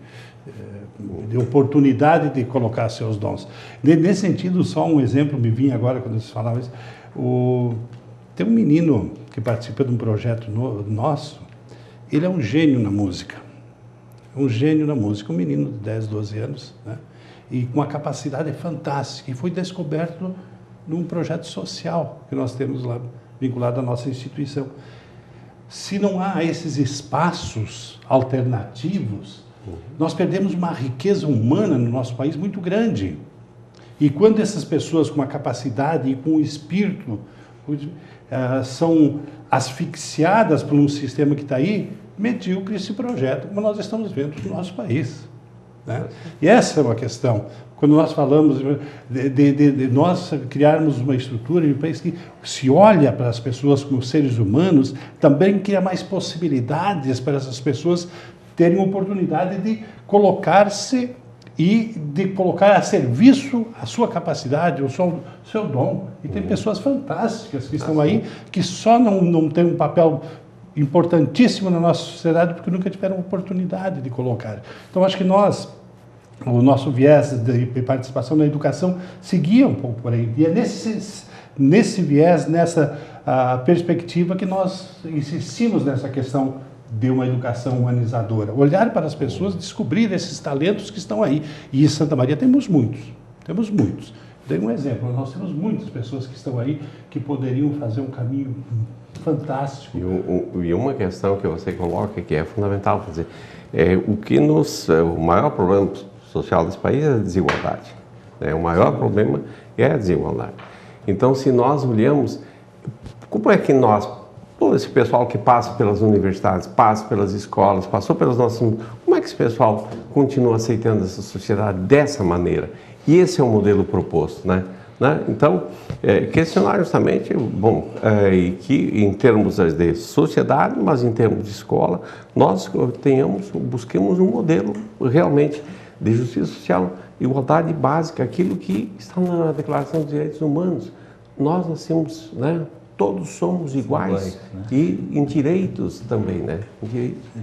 oportunidade de colocar seus dons. Nesse sentido, só um exemplo me vinha agora quando você falava isso. Tem um menino que participa de um projeto nosso, ele é um gênio na música. Um gênio na música, um menino de 10, 12 anos, né? E com uma capacidade fantástica. E foi descoberto num projeto social que nós temos lá, vinculado à nossa instituição. Se não há esses espaços alternativos, nós perdemos uma riqueza humana no nosso país muito grande. E quando essas pessoas com uma capacidade e com um espírito são asfixiadas por um sistema que está aí, medíocre esse projeto, como nós estamos vendo no nosso país, né? E essa é uma questão. Quando nós falamos de nós criarmos uma estrutura de um país que se olha para as pessoas como seres humanos, também cria mais possibilidades para essas pessoas terem a oportunidade de colocar-se e de colocar a serviço a sua capacidade, o seu dom. E tem pessoas fantásticas que estão aí, que só não têm um papel importantíssimo na nossa sociedade porque nunca tiveram oportunidade de colocar. Então, acho que o nosso viés de participação na educação seguia um pouco por aí. E é nesse viés, nessa perspectiva que nós insistimos nessa questão de uma educação humanizadora. Olhar para as pessoas, descobrir esses talentos que estão aí. E em Santa Maria temos muitos. Dei um exemplo, nós temos muitas pessoas que estão aí que poderiam fazer um caminho fantástico. E uma questão que você coloca que é fundamental, quer dizer, o maior problema social desse país é a desigualdade. Né? O maior problema é a desigualdade. Então, se nós olhamos, como é que todo esse pessoal que passa pelas universidades, passa pelas escolas, passou pelas nossas... Como é que esse pessoal continua aceitando essa sociedade dessa maneira? E esse é o modelo proposto, né? Então, questionar justamente, que em termos de sociedade, mas em termos de escola, nós busquemos um modelo realmente de justiça social, igualdade básica, aquilo que está na Declaração dos Direitos Humanos. Nós nascemos, né? Todos somos iguais, né? E em direitos também, né?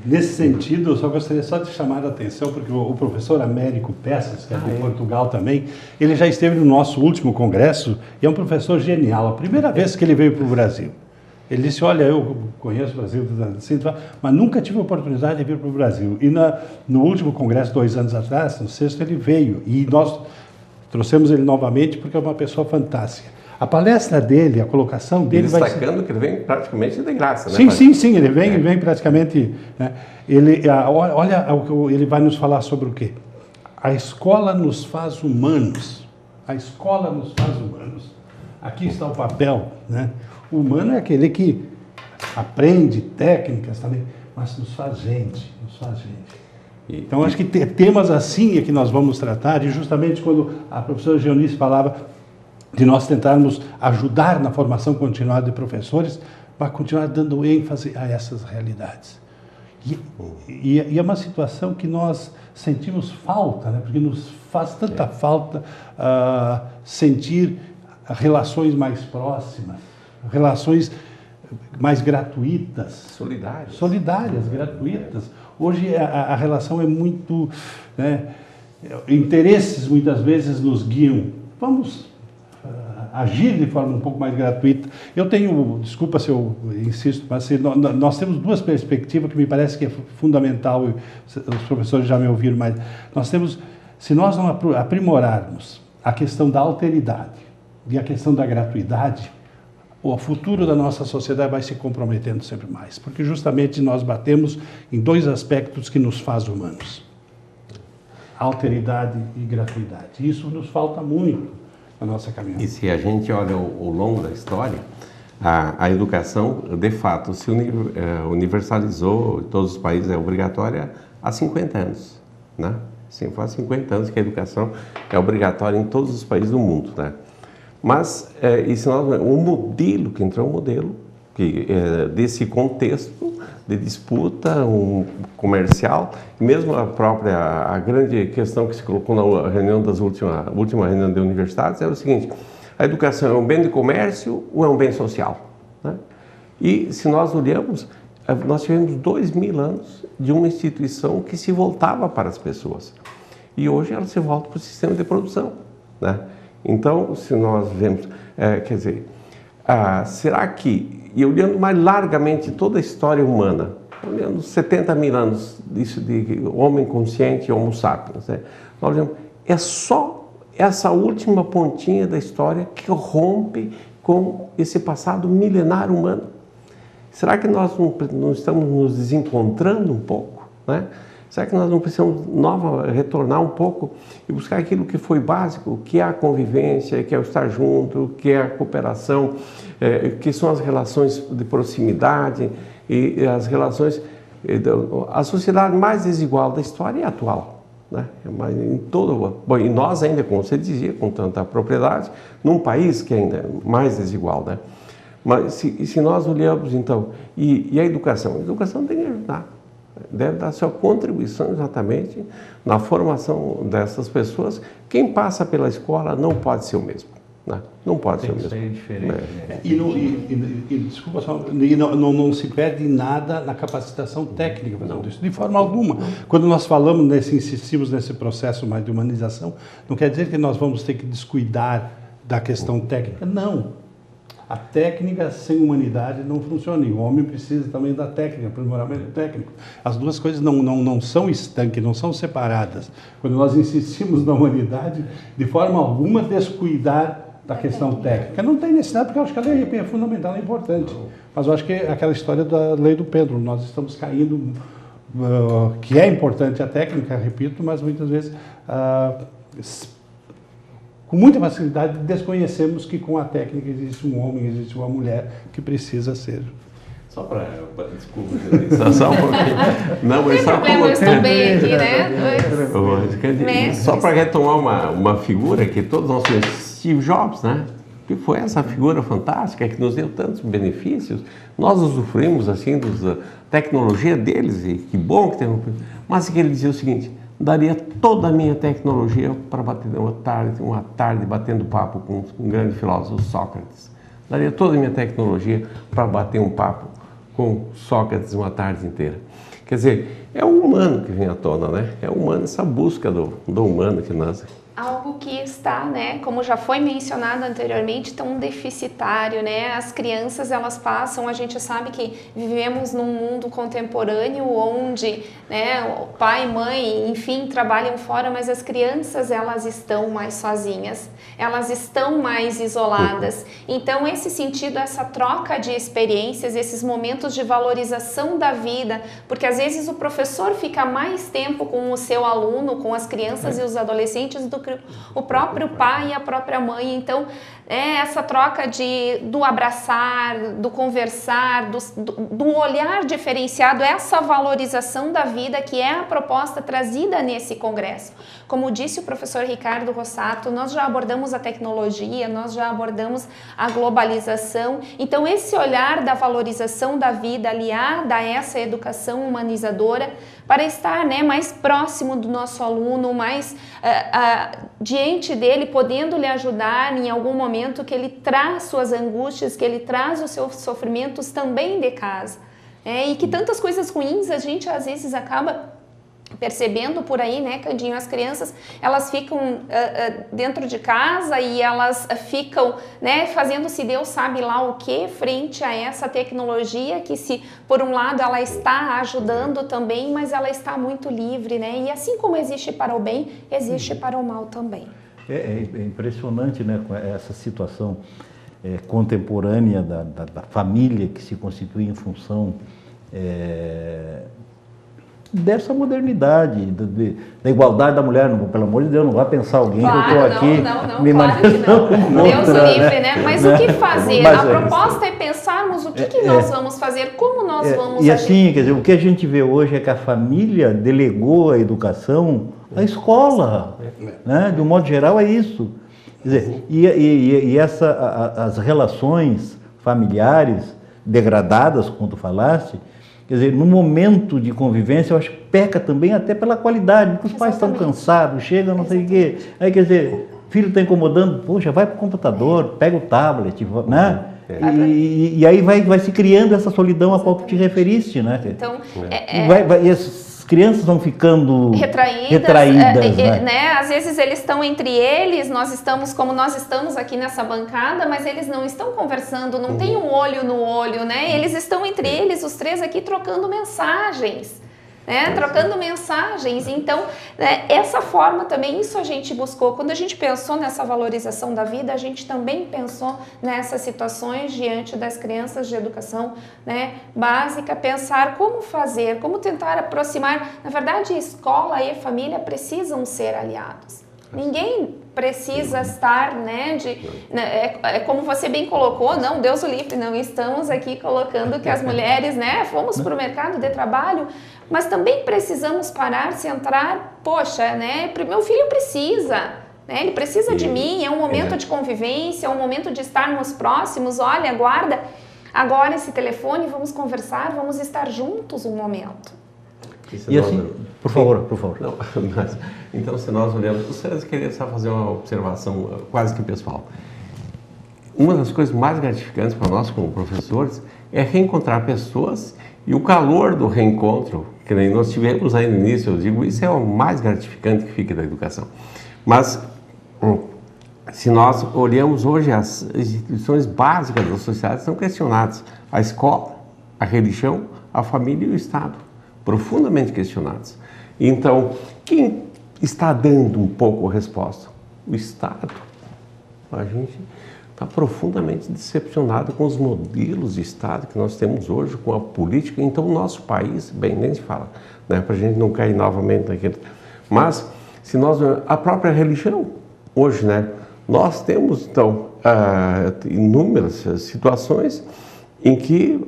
Nesse sentido, eu só gostaria de chamar a atenção, porque o professor Américo Peças, que é de Portugal também, ele já esteve no nosso último congresso e é um professor genial. A primeira vez que ele veio para o Brasil, ele disse, olha, eu conheço o Brasil, mas nunca tive a oportunidade de vir para o Brasil. E no último congresso, 2 anos atrás, no sexto, ele veio e nós trouxemos ele novamente porque é uma pessoa fantástica. A palestra dele, a colocação dele vai ser... Destacando que ele vem praticamente de graça, né? Sim, ele vem praticamente... Né? Olha, ele vai nos falar sobre o quê? A escola nos faz humanos. A escola nos faz humanos. Aqui está o papel, né? O humano é aquele que aprende técnicas também, mas nos faz gente. Então, acho que temas assim é que nós vamos tratar, e justamente quando a professora Geonice falava de nós tentarmos ajudar na formação continuada de professores, para continuar dando ênfase a essas realidades. E é uma situação que nós sentimos falta, né? Porque nos faz tanta falta sentir relações mais próximas, relações mais gratuitas. Solidárias, gratuitas. Hoje a relação é muito... né? Interesses muitas vezes nos guiam. Vamos agir de forma um pouco mais gratuita. Eu tenho, desculpa se eu insisto, mas assim, nós temos duas perspectivas que me parece que é fundamental, os professores já me ouviram, mas nós temos, se nós não aprimorarmos a questão da alteridade e a questão da gratuidade, o futuro da nossa sociedade vai se comprometendo sempre mais, porque justamente nós batemos em dois aspectos que nos fazem humanos: alteridade e gratuidade. Isso nos falta muito na nossa caminhada. E se a gente olha ao longo da história, a educação, de fato, se universalizou, em todos os países é obrigatória há 50 anos, né? Sim, faz 50 anos que a educação é obrigatória em todos os países do mundo, né? Mas, o modelo, que entrou um modelo desse contexto de disputa comercial, mesmo a grande questão que se colocou na reunião última reunião de universidades era o seguinte: a educação é um bem de comércio ou é um bem social, né? E se nós olhamos, nós tivemos 2000 anos de uma instituição que se voltava para as pessoas, e hoje ela se volta para o sistema de produção, né? Então, se nós vemos, quer dizer, será que, e olhando mais largamente toda a história humana, olhando 70 mil anos disso de homem consciente e homo sapiens, né? Nós olhamos, é só essa última pontinha da história que rompe com esse passado milenar humano. Será que nós não estamos nos desencontrando um pouco, né? Será que nós não precisamos retornar um pouco e buscar aquilo que foi básico, que é a convivência, que é o estar junto, que é a cooperação, que são as relações de proximidade e as relações... A sociedade mais desigual da história é a atual, né? Bom, e nós ainda, como você dizia, com tanta propriedade, num país que ainda é mais desigual, né? Mas se nós olhamos, então, e a educação tem que ajudar. Deve dar sua contribuição exatamente na formação dessas pessoas. Quem passa pela escola não pode ser o mesmo, né? Não pode ser o mesmo. Tem que ser diferente, né? Desculpa só, não se perde nada na capacitação técnica fazendo isso, de forma alguma. Quando nós falamos insistimos nesse processo mais de humanização, não quer dizer que nós vamos ter que descuidar da questão técnica, não. A técnica sem humanidade não funciona, e o homem precisa também da técnica, aprimoramento técnico. As duas coisas não são estanques, não são separadas. Quando nós insistimos na humanidade, de forma alguma descuidar da questão técnica. Não tem necessidade, porque eu acho que a lei é fundamental, é importante. Mas eu acho que é aquela história da lei do pêndulo, nós estamos caindo, que é importante a técnica, repito, mas muitas vezes... com muita facilidade desconhecemos que com a técnica existe um homem, existe uma mulher que precisa ser. Só para... Desculpa, só um pouquinho. Não, mas só problema, eu estou bem aqui, né? Só para retomar uma figura que todos nós temos, Steve Jobs, né? Que foi essa figura fantástica que nos deu tantos benefícios. Nós usufruímos assim da tecnologia deles, e que bom que tem. Mas que ele dizia o seguinte: daria toda a minha tecnologia para bater uma tarde batendo papo com um grande filósofo, Sócrates. Daria toda a minha tecnologia para bater um papo com Sócrates uma tarde inteira. Quer dizer, é o humano que vem à tona, né? É o humano, essa busca do humano que nós... Algo que está, né, como já foi mencionado anteriormente, tão deficitário, né? As crianças, elas passam, a gente sabe que vivemos num mundo contemporâneo onde, né, o pai, mãe, enfim, trabalham fora, mas as crianças, elas estão mais sozinhas, elas estão mais isoladas. Então, esse sentido, essa troca de experiências, esses momentos de valorização da vida, porque às vezes o professor fica mais tempo com o seu aluno, com as crianças e os adolescentes do que o próprio pai e a própria mãe. Então, essa troca do abraçar, do conversar, do olhar diferenciado, essa valorização da vida que é a proposta trazida nesse congresso. Como disse o professor Ricardo Rossato, nós já abordamos a tecnologia, nós já abordamos a globalização. Então, esse olhar da valorização da vida aliada a essa educação humanizadora para estar, né, mais próximo do nosso aluno, mais diante dele, podendo lhe ajudar em algum momento que ele traz suas angústias, que ele traz os seus sofrimentos também de casa. E que tantas coisas ruins a gente às vezes acaba percebendo por aí, né, Candinho? As crianças, elas ficam dentro de casa e elas ficam, né, fazendo-se Deus sabe lá o que frente a essa tecnologia que, se por um lado ela está ajudando também, mas ela está muito livre, né? E assim como existe para o bem, existe para o mal também. É impressionante, né, essa situação contemporânea da família que se constitui em função dessa modernidade, da igualdade da mulher. Pelo amor de Deus, não vai pensar alguém claro, que eu estou aqui me claro que não. Deus o livre, né? Mas o que fazer? Mas, a proposta é pensarmos o que nós vamos fazer, como nós vamos agir. E assim, quer dizer, o que a gente vê hoje é que a família delegou a educação à escola, né? De um modo geral é isso. Quer dizer, as relações familiares degradadas, como tu falaste, quer dizer, no momento de convivência, eu acho que peca também até pela qualidade, porque os pais estão cansados, chegam, não sei o quê. Aí, quer dizer, o filho está incomodando, poxa, vai para o computador, pega o tablet, né? E aí vai se criando essa solidão a qual tu te referiste, né? Então, e as crianças vão ficando retraídas, né? Às vezes eles estão entre eles, nós estamos como nós estamos aqui nessa bancada, mas eles não estão conversando, não tem um olho no olho, né? Eles estão entre eles, os três aqui, trocando mensagens. Trocando mensagens. Então, essa forma também, isso a gente buscou. Quando a gente pensou nessa valorização da vida, a gente também pensou nessas situações diante das crianças de educação, né, básica, pensar como fazer, como tentar aproximar. Na verdade, escola e família precisam ser aliados. Ninguém precisa estar, né, como você bem colocou, não, Deus o livre, não estamos aqui colocando que as mulheres, né, fomos para o mercado de trabalho, mas também precisamos parar, centrar, poxa, né, meu filho precisa, né, ele precisa de mim, é um momento de convivência, é um momento de estarmos próximos, olha, guarda agora esse telefone, vamos conversar, vamos estar juntos um momento. E assim, por favor. Não, mas, então, se nós olhamos, vocês queriam só fazer uma observação quase que pessoal. Uma das coisas mais gratificantes para nós como professores é reencontrar pessoas e o calor do reencontro, que nem nós tivemos aí no início, eu digo, isso é o mais gratificante que fica da educação. Mas, se nós olhamos hoje, as instituições básicas da sociedade são questionadas. A escola, a religião, a família e o Estado. Profundamente questionados. Então, quem está dando um pouco a resposta? O Estado. A gente está profundamente decepcionado com os modelos de Estado que nós temos hoje, com a política. Então, o nosso país, bem, nem se fala, né, para a gente não cair novamente naquele. Mas, se nós, a própria religião, hoje, né, nós temos, então, inúmeras situações em que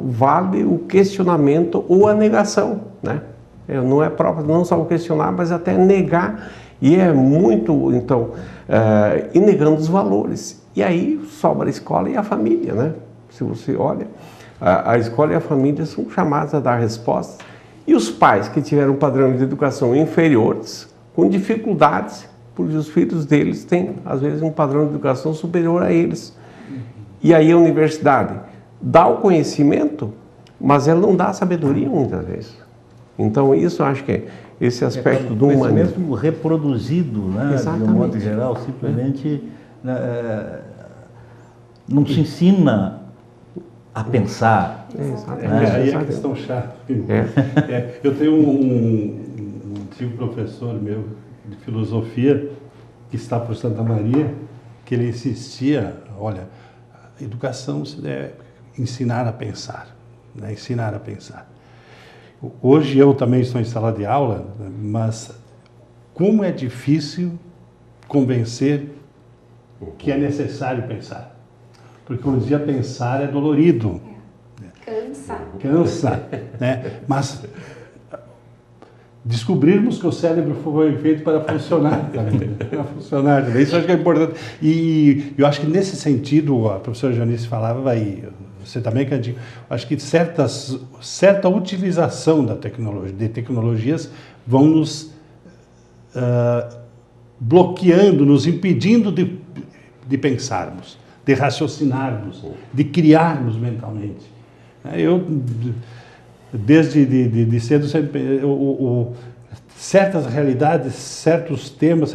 vale o questionamento ou a negação, né? Não é próprio, não só o questionar, mas até negar, e é muito, então, e negando os valores. E aí sobra a escola e a família, né? Se você olha, a escola e a família são chamadas a dar respostas, e os pais que tiveram um padrão de educação inferiores, com dificuldades, porque os filhos deles têm, às vezes, um padrão de educação superior a eles. E aí a universidade dá o conhecimento, mas ela não dá a sabedoria muitas vezes. Então isso eu acho que é esse aspecto do humanismo. Conhecimento reproduzido, né, de um modo geral, simplesmente não se ensina a pensar. Aí é a questão chata. Eu tenho um antigo professor meu de filosofia que está por Santa Maria, que ele insistia, olha, a educação se deve ensinar a pensar, né? Ensinar a pensar. Hoje eu também estou em sala de aula, mas como é difícil convencer que é necessário pensar. Porque, como dizia, pensar é dolorido. Cansa, né? Mas descobrirmos que o cérebro foi feito para funcionar também. Para funcionar também. Isso eu acho que é importante. E eu acho que nesse sentido, a professora Janice falava, e você também, Candinho, acho que certa utilização de tecnologias vão nos bloqueando, nos impedindo de pensarmos, de raciocinarmos, de criarmos mentalmente. Eu, desde cedo, sempre, certas realidades, certos temas,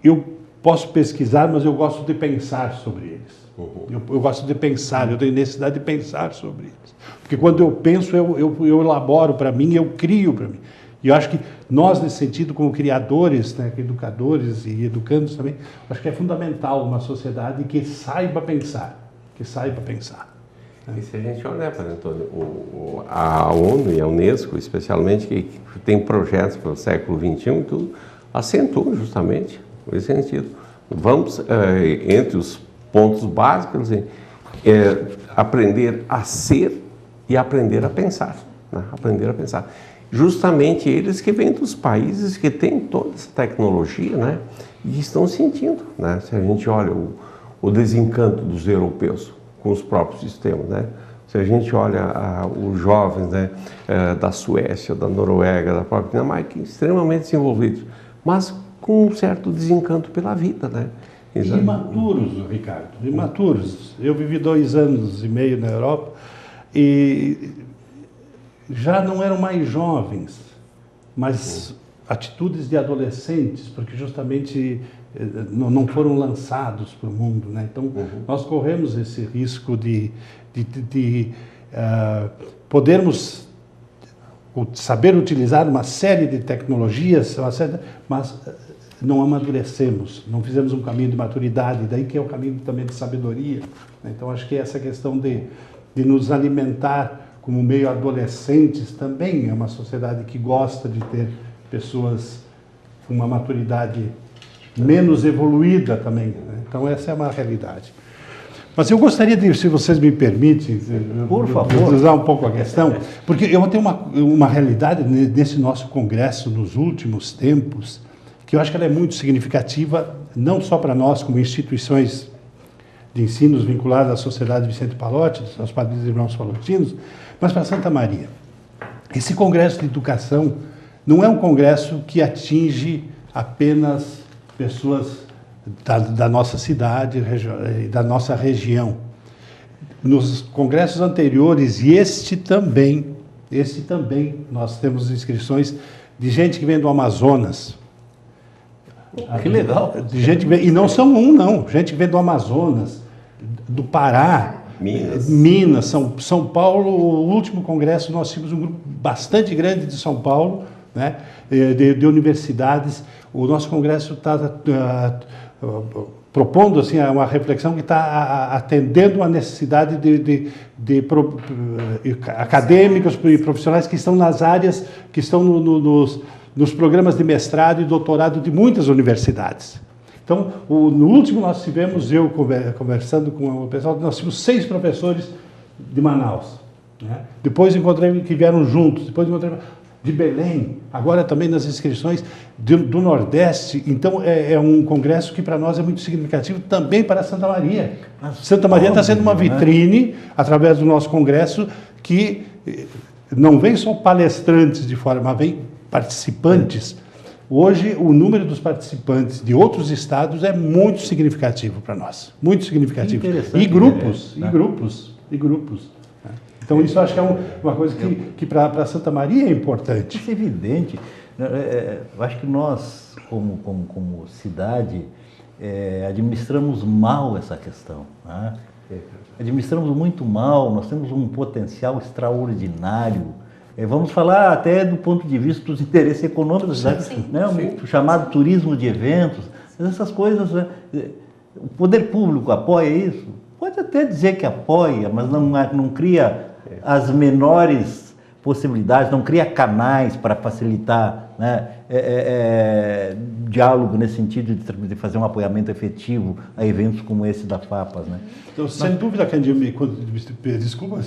eu posso pesquisar, mas eu gosto de pensar sobre eles. Eu gosto de pensar, eu tenho necessidade de pensar sobre eles. Porque quando eu penso, eu elaboro para mim, eu crio para mim. E eu acho que nós, nesse sentido, como criadores, né, educadores e educandos também, acho que é fundamental uma sociedade que saiba pensar, E se a gente olhar, para Antônio, a ONU e a Unesco, especialmente, que tem projetos para o século XXI, tudo acentuam justamente nesse sentido. Vamos, entre os pontos básicos, aprender a ser e aprender a pensar. Né? Aprender a pensar. Justamente eles que vêm dos países que têm toda essa tecnologia, né? E estão sentindo. Né? Se a gente olha o desencanto dos europeus com os próprios sistemas, né? Se a gente olha os jovens, né, da Suécia, da Noruega, da própria Dinamarca, extremamente desenvolvidos, mas com um certo desencanto pela vida, né? Imaturos, Ricardo, imaturos. Eu vivi 2 anos e meio na Europa e já não eram mais jovens, mas atitudes de adolescentes, porque justamente não foram lançados para o mundo, né? Então, nós corremos esse risco de podermos saber utilizar uma série de tecnologias, mas não amadurecemos, não fizemos um caminho de maturidade, daí que é o caminho também de sabedoria. Então, acho que essa questão de nos alimentar como meio adolescentes também é uma sociedade que gosta de ter pessoas com uma maturidade menos evoluída também. Né? Então, essa é uma realidade. Mas eu gostaria de, se vocês me permitem, por favor, usar um pouco a questão, porque eu tenho uma realidade nesse nosso congresso nos últimos tempos, que eu acho que ela é muito significativa, não só para nós, como instituições de ensinos vinculadas à Sociedade Vicente Pallotti, aos Padres e Irmãos Pallotinos, mas para Santa Maria. Esse congresso de educação não é um congresso que atinge apenas pessoas da nossa cidade e da nossa região. Nos congressos anteriores, e este também, nós temos inscrições de gente que vem do Amazonas. Que legal. De gente que vem, e não são não. Gente que vem do Amazonas, do Pará, Minas, São Paulo. O último congresso nós tínhamos um grupo bastante grande de São Paulo, né, de universidades. O nosso congresso está propondo assim, uma reflexão que está atendendo a necessidade de acadêmicos e profissionais que estão nas áreas, que estão nos programas de mestrado e doutorado de muitas universidades. Então, no último nós tivemos, eu conversando com o pessoal, nós tivemos 6 professores de Manaus. Né? Depois encontrei que vieram juntos, depois encontrei de Belém, agora também nas inscrições do Nordeste. Então, é um congresso que para nós é muito significativo, também para Santa Maria. Santa Maria está sendo uma vitrine, através do nosso congresso, que não vem só palestrantes de fora, mas vem participantes. Hoje, o número dos participantes de outros estados é muito significativo para nós. Muito significativo. E grupos. Então, isso eu acho que é uma coisa que para Santa Maria é importante. Isso é evidente. Eu acho que nós, como cidade, administramos mal essa questão. Né? Administramos muito mal, nós temos um potencial extraordinário. Vamos falar até do ponto de vista dos interesses econômicos, né? O chamado turismo de eventos, essas coisas. Né? O poder público apoia isso? Pode até dizer que apoia, mas não cria as menores possibilidades, não cria canais para facilitar né? Diálogo nesse sentido de fazer um apoiamento efetivo a eventos como esse da FAPAS, né? Então, sem dúvida, Candinho, desculpa,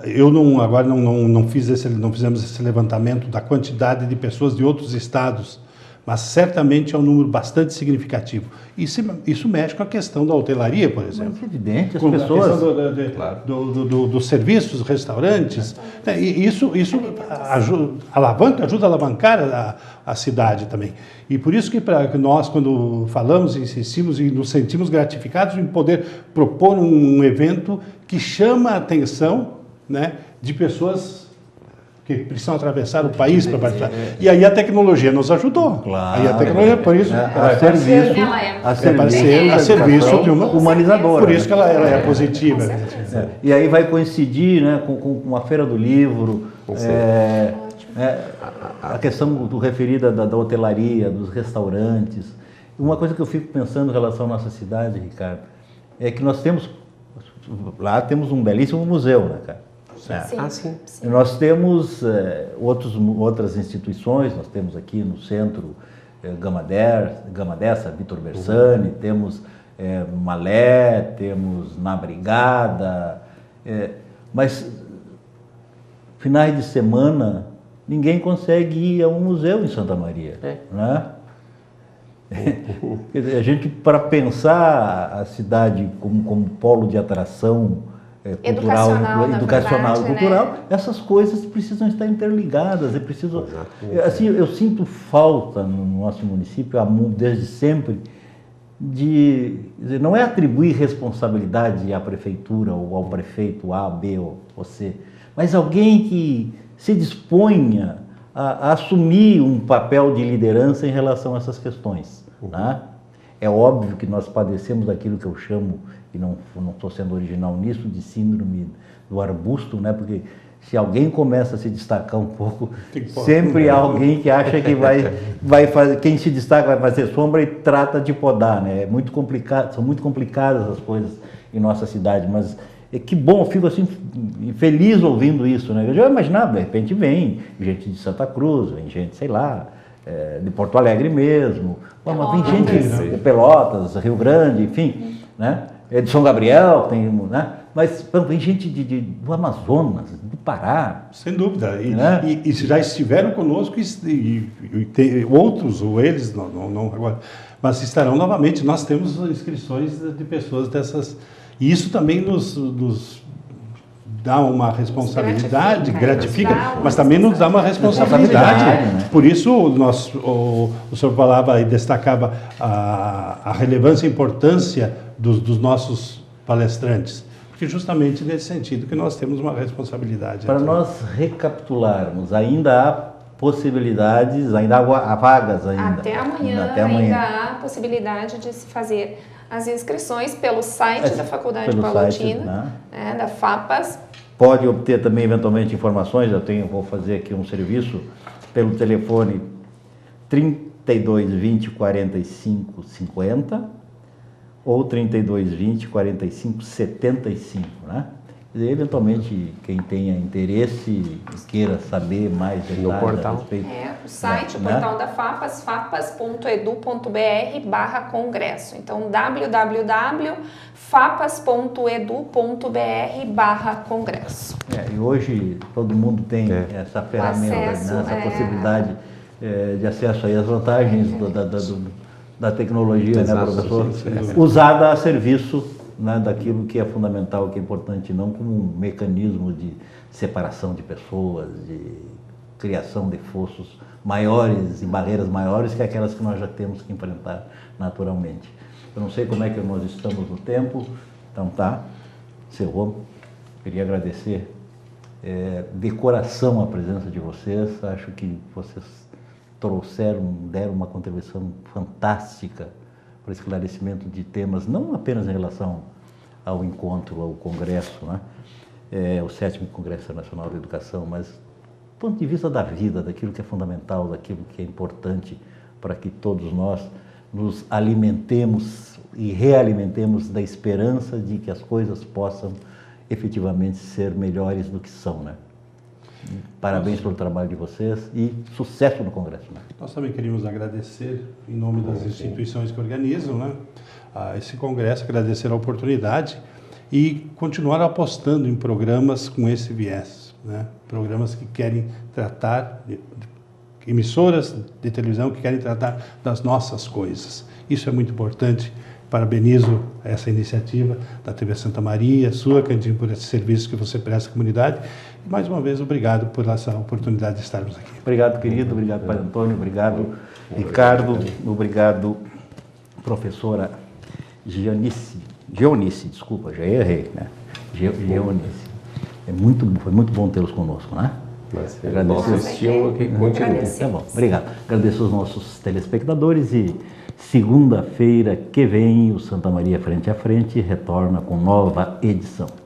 eu não fizemos esse levantamento da quantidade de pessoas de outros estados, mas certamente é um número bastante significativo. Isso mexe com a questão da hotelaria, por exemplo. Mas é evidente, as com pessoas... a questão dos serviços, restaurantes. E isso ajuda a alavancar a cidade também. E por isso que nós, quando falamos, insistimos e nos sentimos gratificados em poder propor um evento que chama a atenção, né, de pessoas que precisam atravessar o país para participar. E aí a tecnologia nos ajudou. Claro. Aí a tecnologia, por isso, a serviço de uma humanizadora. Por isso que ela é positiva. E aí vai coincidir, né, com a Feira do Livro, a questão referida da hotelaria, dos restaurantes. Uma coisa que eu fico pensando em relação à nossa cidade, Ricardo, é que nós temos um belíssimo museu, né, cara? Sim. Nós temos outras instituições, nós temos aqui no centro Gama Dessa, Vitor Bersani, temos Malé, temos Na Brigada, mas finais de semana ninguém consegue ir a um museu em Santa Maria, né? A gente, para pensar a cidade como polo de atração educacional e cultural, né? Essas coisas precisam estar interligadas. Assim, eu sinto falta no nosso município, desde sempre, não é atribuir responsabilidade à prefeitura ou ao prefeito A, B ou C, mas alguém que se disponha a assumir um papel de liderança em relação a essas questões. Né? É óbvio que nós padecemos daquilo que eu chamo, e não estou sendo original nisso, de síndrome do arbusto, né? Porque se alguém começa a se destacar um pouco, sempre há alguém que acha que vai fazer, quem se destaca vai fazer sombra e trata de podar, né? É muito complicado, são muito complicadas as coisas em nossa cidade, mas que bom, eu fico assim feliz ouvindo isso, né? Eu já imaginava, de repente vem gente de Santa Cruz, vem gente, sei lá, de Porto Alegre mesmo, mas vem gente de Pelotas, Rio Grande, enfim, né? De São Gabriel, tem, né? Mas vem gente do Amazonas, do Pará. Sem dúvida. E já estiveram conosco e outros, ou eles, não agora, mas estarão novamente. Nós temos inscrições de pessoas dessas. E isso também nos dá uma responsabilidade, gratifica, mas também nos dá uma responsabilidade. Né? Por isso, o senhor falava e destacava a relevância e importância dos nossos palestrantes, porque justamente nesse sentido que nós temos uma responsabilidade. Para nós recapitularmos, ainda há possibilidades, ainda há vagas ainda. Até amanhã há possibilidade de se fazer as inscrições pelo site da Faculdade Palotina, né, da FAPAS. Pode obter também, eventualmente, informações, vou fazer aqui um serviço, pelo telefone 3220 45 50 ou 3220 45 75, né? E, eventualmente, quem tenha interesse e queira saber mais detalhes a respeito... o site, o portal da FAPAS, fapas.edu.br/congresso. Então, www.fapas.edu.br/congresso. E hoje todo mundo tem essa ferramenta, essa possibilidade de acesso aí às vantagens da tecnologia, né, professor? Usada a serviço, né, daquilo que é fundamental, que é importante, não como um mecanismo de separação de pessoas, de criação de fossos maiores e barreiras maiores que aquelas que nós já temos que enfrentar naturalmente. Eu não sei como é que nós estamos no tempo, então encerrou. Queria agradecer de coração a presença de vocês, acho que vocês deram uma contribuição fantástica para o esclarecimento de temas, não apenas em relação ao encontro, ao congresso, né? O 7º Congresso Internacional de Educação, mas do ponto de vista da vida, daquilo que é fundamental, daquilo que é importante para que todos nós nos alimentemos e realimentemos da esperança de que as coisas possam efetivamente ser melhores do que são, né? Parabéns pelo trabalho de vocês e sucesso no Congresso. Né? Nós também queríamos agradecer, em nome das instituições que organizam, né, a esse Congresso, agradecer a oportunidade e continuar apostando em programas com esse viés, né? Programas que querem tratar, emissoras de televisão que querem tratar das nossas coisas. Isso é muito importante. Parabenizo essa iniciativa da TV Santa Maria, sua, Candinho, por esse serviço que você presta à comunidade. E, mais uma vez, obrigado por essa oportunidade de estarmos aqui. Obrigado, querido. Obrigado, Padre Antônio. Obrigado, Ricardo. Obrigado, professora Geonice, desculpa, já errei, né? Geonice. Foi muito bom tê-los conosco, né? Nosso estímulo que continua. Tá bom, obrigado. Agradeço aos nossos telespectadores e segunda-feira que vem o Santa Maria Frente a Frente retorna com nova edição.